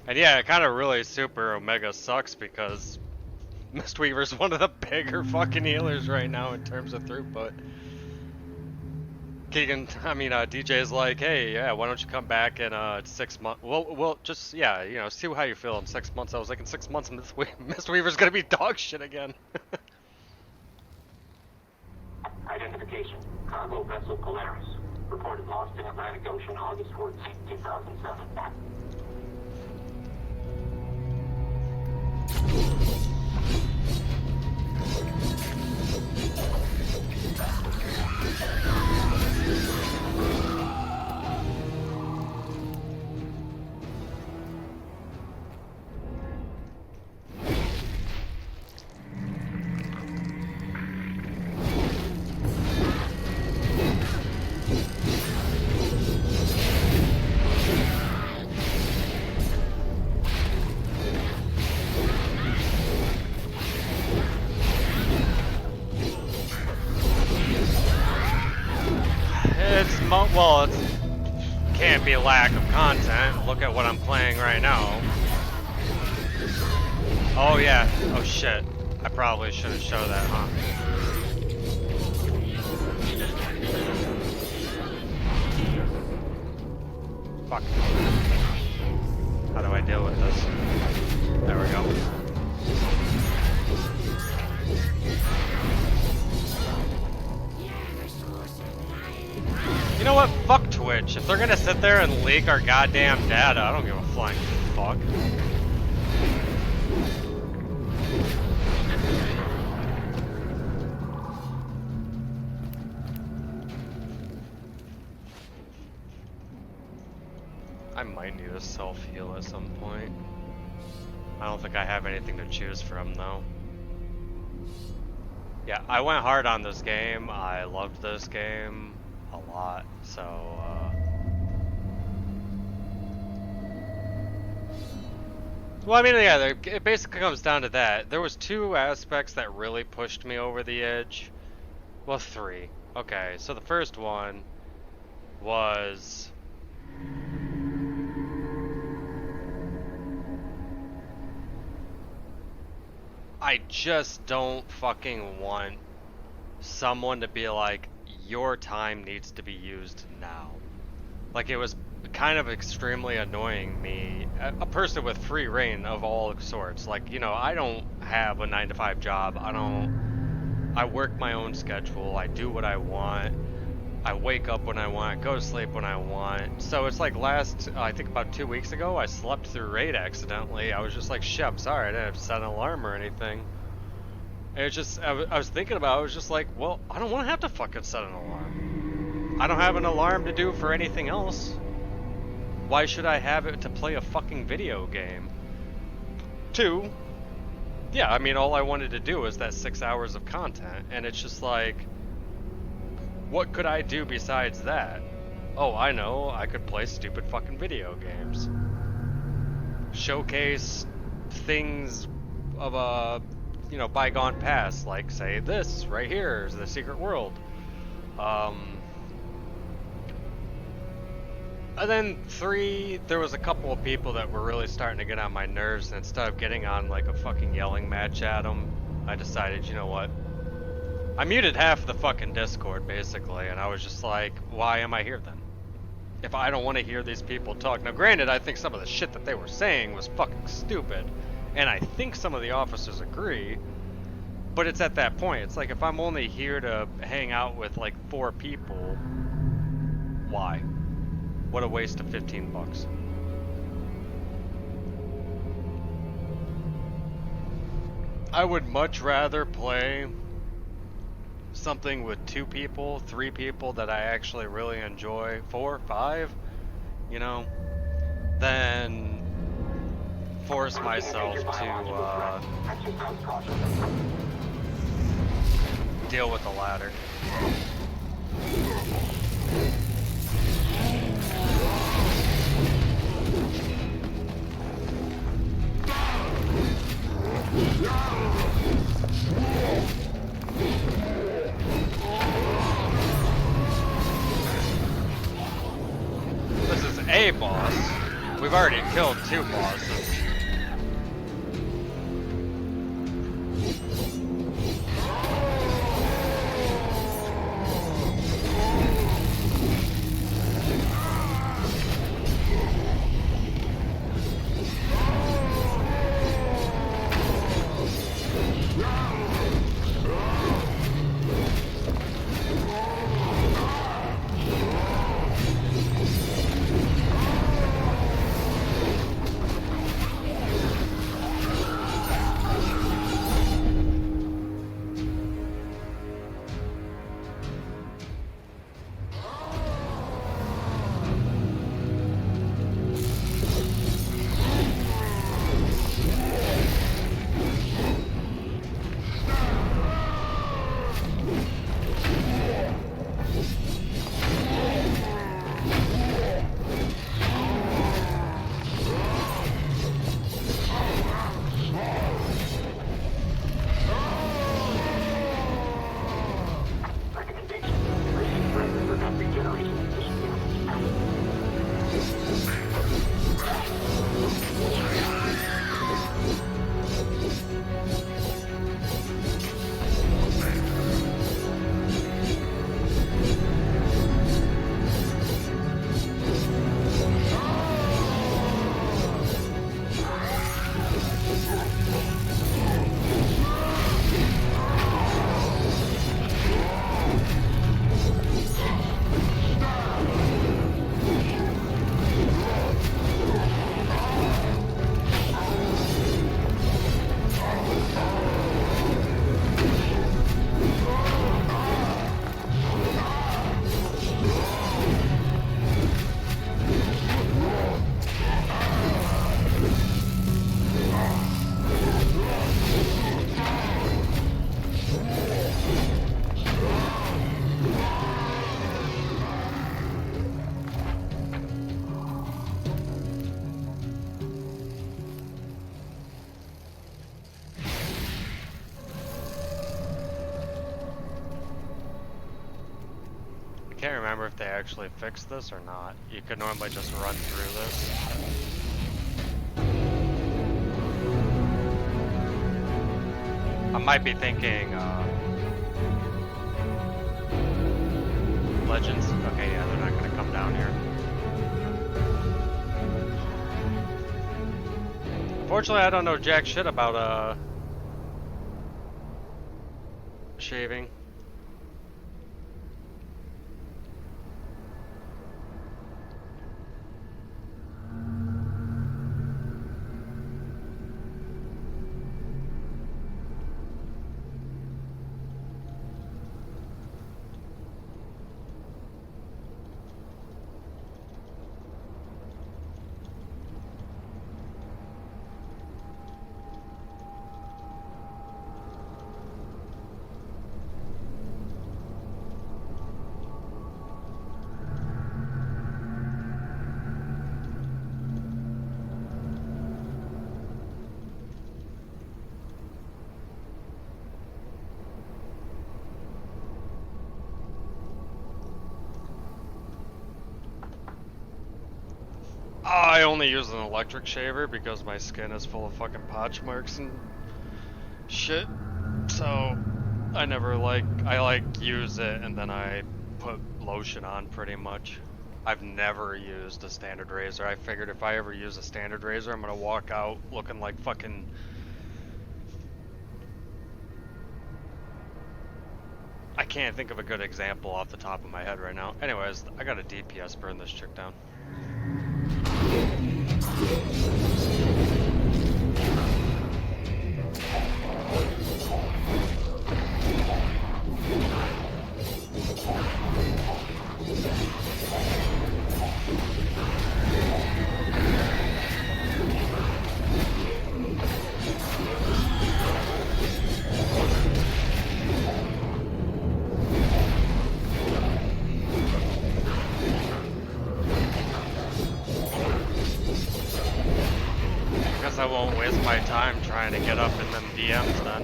And yeah, it kind of really super omega sucks because Mistweaver's one of the bigger fucking healers right now in terms of throughput. DJ's like, hey, yeah, why don't you come back in 6 months? Well, just, yeah, you know, see how you feel in 6 months. I was like, in 6 months, Mistweaver's gonna be dog shit again. Identification. Cargo vessel Polaris. Reported lost in Atlantic Ocean August 14, 2007. Well, it can't be a lack of content. Look at what I'm playing right now. Oh yeah. Oh shit. I probably should have showed that, huh? Fuck. How do I deal with this? There we go. You know what? Fuck Twitch. If they're gonna sit there and leak our goddamn data, I don't give a flying fuck. I might need a self-heal at some point. I don't think I have anything to choose from, though. Yeah, I went hard on this game. I loved this game a lot, so well, I mean, yeah, it basically comes down to that. There was two aspects that really pushed me over the edge. Well, three. Okay, so the first one was I just don't fucking want someone to be like, your time needs to be used now. Like, it was kind of extremely annoying me, a person with free reign of all sorts. Like, you know, I don't have a 9-to-5 job. I work my own schedule. I do what I want. I wake up when I want, go to sleep when I want. So it's like I think about 2 weeks ago, I slept through raid accidentally. I was just like, shit, I'm sorry, I didn't have to set an alarm or anything. And it's just, I was thinking about it, I was just like, well, I don't want to have to fucking set an alarm. I don't have an alarm to do for anything else. Why should I have it to play a fucking video game? 2, yeah, I mean, all I wanted to do was that 6 hours of content, and it's just like, what could I do besides that? Oh, I know, I could play stupid fucking video games. Showcase things of a, you know, bygone past, like, say, this right here is the secret world. And then 3, there was a couple of people that were really starting to get on my nerves, and instead of getting on like a fucking yelling match at them, I decided, you know what? I muted half of the fucking Discord, basically, and I was just like, why am I here then? If I don't want to hear these people talk. Now, granted, I think some of the shit that they were saying was fucking stupid, and I think some of the officers agree, but it's at that point. It's like, if I'm only here to hang out with like 4 people, why? What a waste of $15. I would much rather play something with 2 people, 3 people that I actually really enjoy, 4, 5, you know, than force myself to deal with the latter. This is a boss. We've already killed 2 bosses. can't remember if they actually fixed this or not. You could normally just run through this. I might be thinking, Legends? Okay, yeah, they're not gonna come down here. Unfortunately, I don't know jack shit about, shaving. I only use an electric shaver because my skin is full of fucking potch marks and shit. So I never I use it and then I put lotion on pretty much. I've never used a standard razor. I figured if I ever use a standard razor, I'm gonna walk out looking like fucking... I can't think of a good example off the top of my head right now. Anyways, I got a DPS burn this chick down. I won't waste my time trying to get up in them DMs then.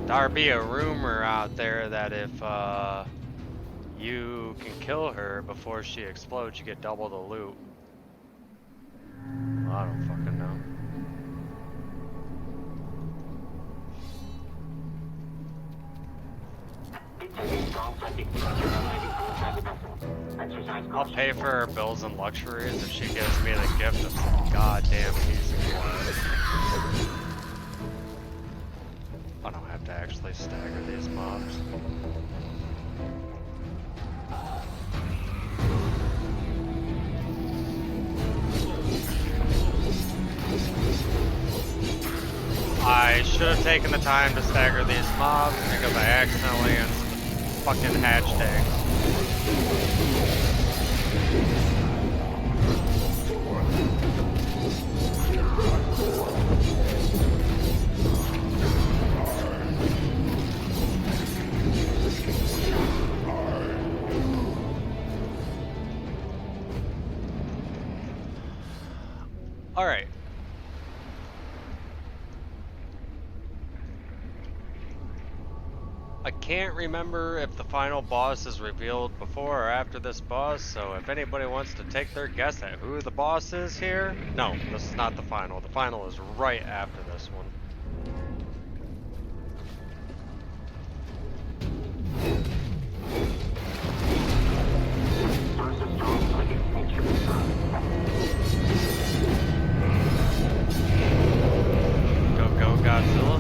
There be a rumor out there that if you can kill her before she explodes, you get double the loot. Well, I don't fucking know. I'll pay for her bills and luxuries if she gives me the gift of some goddamn piece of blood. I don't have to actually stagger these mobs. I should have taken the time to stagger these mobs because I accidentally fucking hatched eggs. Alright. I can't remember if the final boss is revealed before or after this boss, so if anybody wants to take their guess at who the boss is here... No, this is not the final. The final is right after this one. Go Godzilla.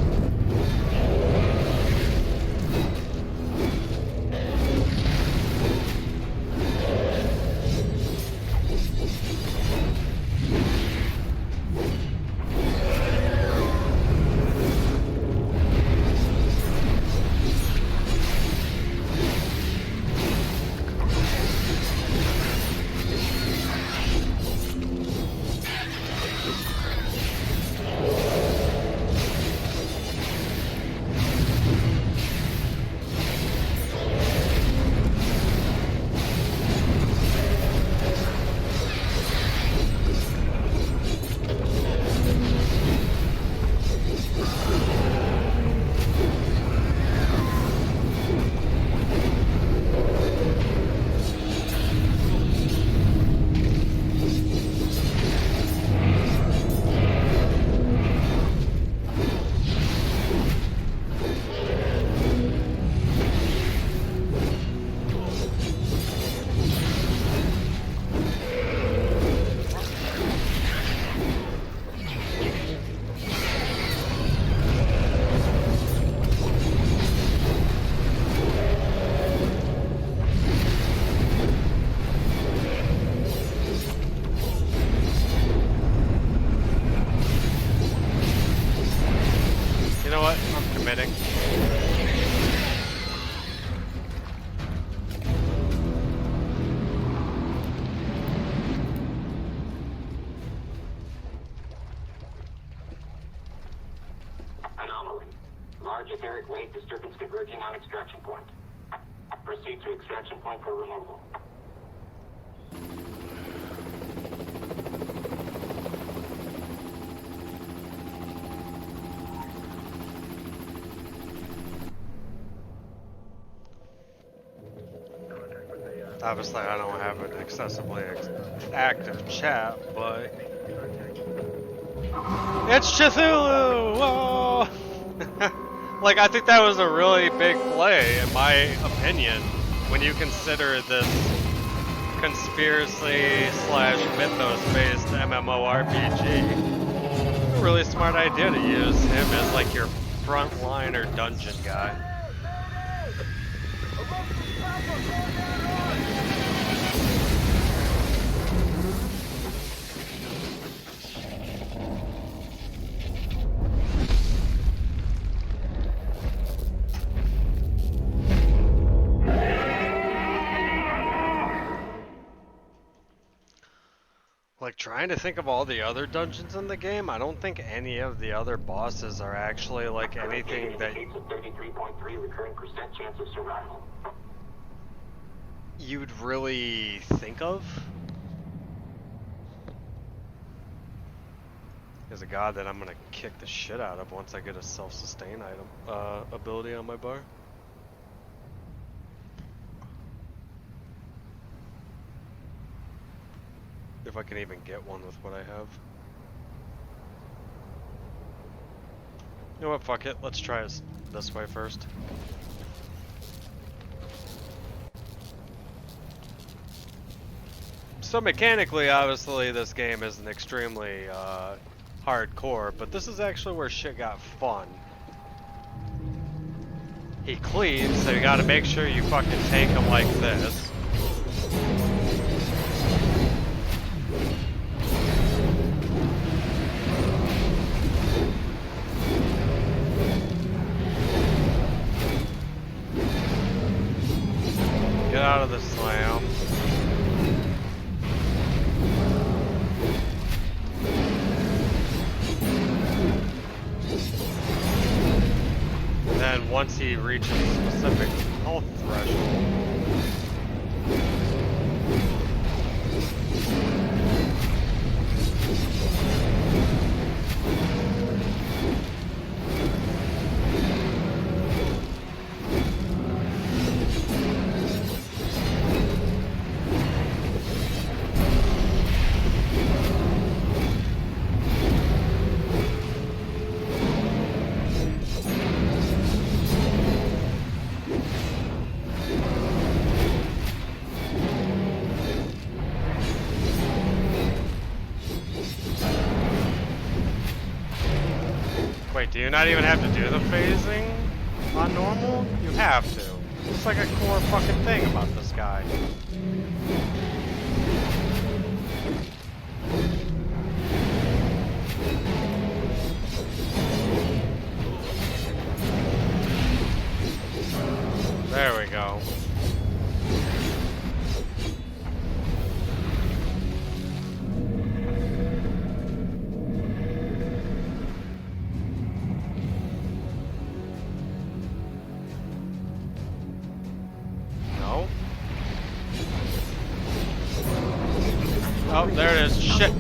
atmospheric wave disturbance converging on extraction point. Proceed to extraction point for removal. Obviously, I don't have an excessively active chat, but it's Cthulhu! Whoa! Like, I think that was a really big play, in my opinion, when you consider this conspiracy/mythos-based MMORPG. A really smart idea to use him as like your frontliner dungeon guy. Like, trying to think of all the other dungeons in the game, I don't think any of the other bosses are actually like anything that 33.3 recurring % chance of survival. you'd really think of. There's a god that I'm gonna kick the shit out of once I get a self-sustain item ability on my bar. If I can even get one with what I have. You know what, fuck it, let's try it this way first. So mechanically, obviously, this game isn't extremely hardcore, but this is actually where shit got fun. He cleaves, so you gotta make sure you fucking take him like this. Get out of the slam. Then once he reaches a specific health threshold, wait, do you not even have to do the phasing on normal? You have to. It's like a core fucking thing about this guy. There we go. Oh, there it is. Shit.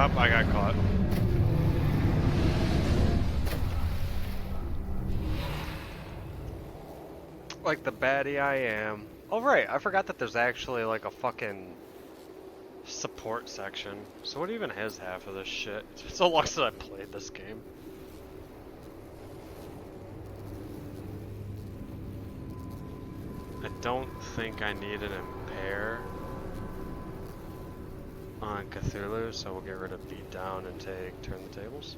Oh, I got caught. Like the baddie I am. Oh right, I forgot that there's actually like a fucking support section. So what even is half of this shit? It's been so long since I played this game. I don't think I need an impair on Cthulhu, so we'll get rid of beat down and take turn the tables.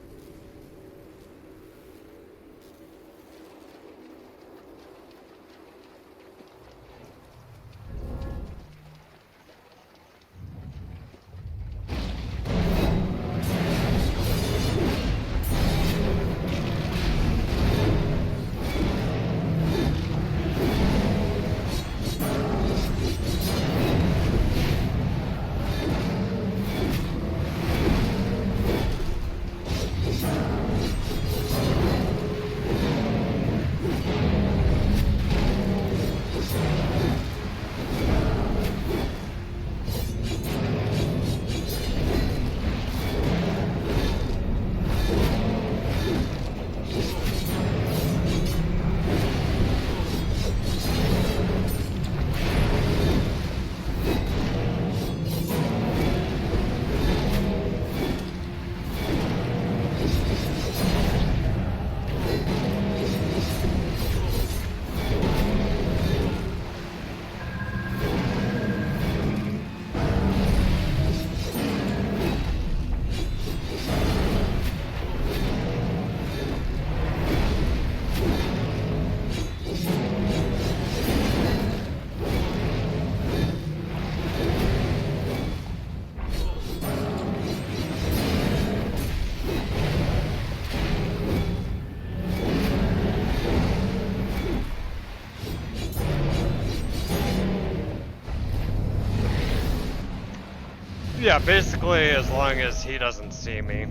Yeah, basically as long as he doesn't see me.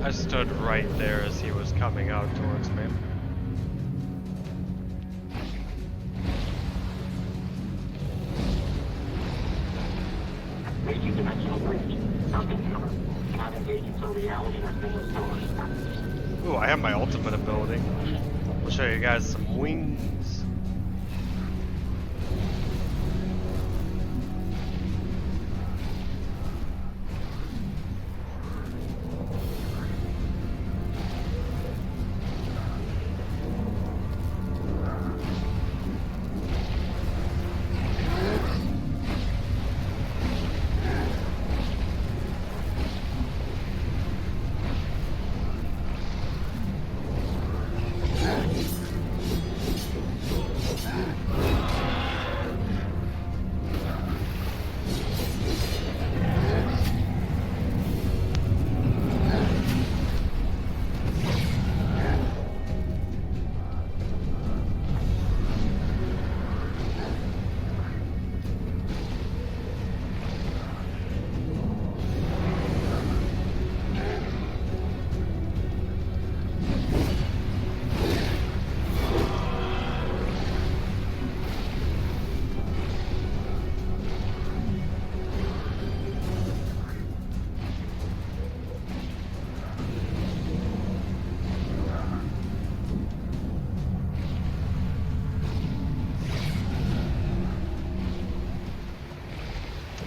I stood right there as he was coming out towards me. Multi-dimensional breach. Something cover. Cannot engage until reality has been restored. Ooh, I have my ultimate ability. I'll show you guys some wings.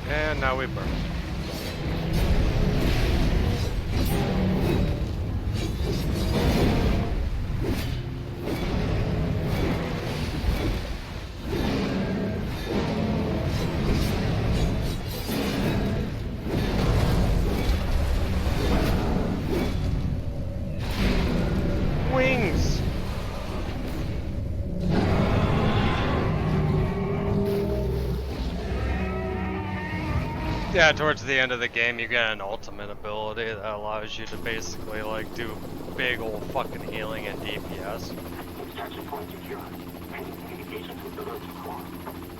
And now we burn. Wings! Yeah, towards the end of the game you get an ultimate ability that allows you to basically like do big old fucking healing and DPS. Extraction point secure. Making communications with the Folklore.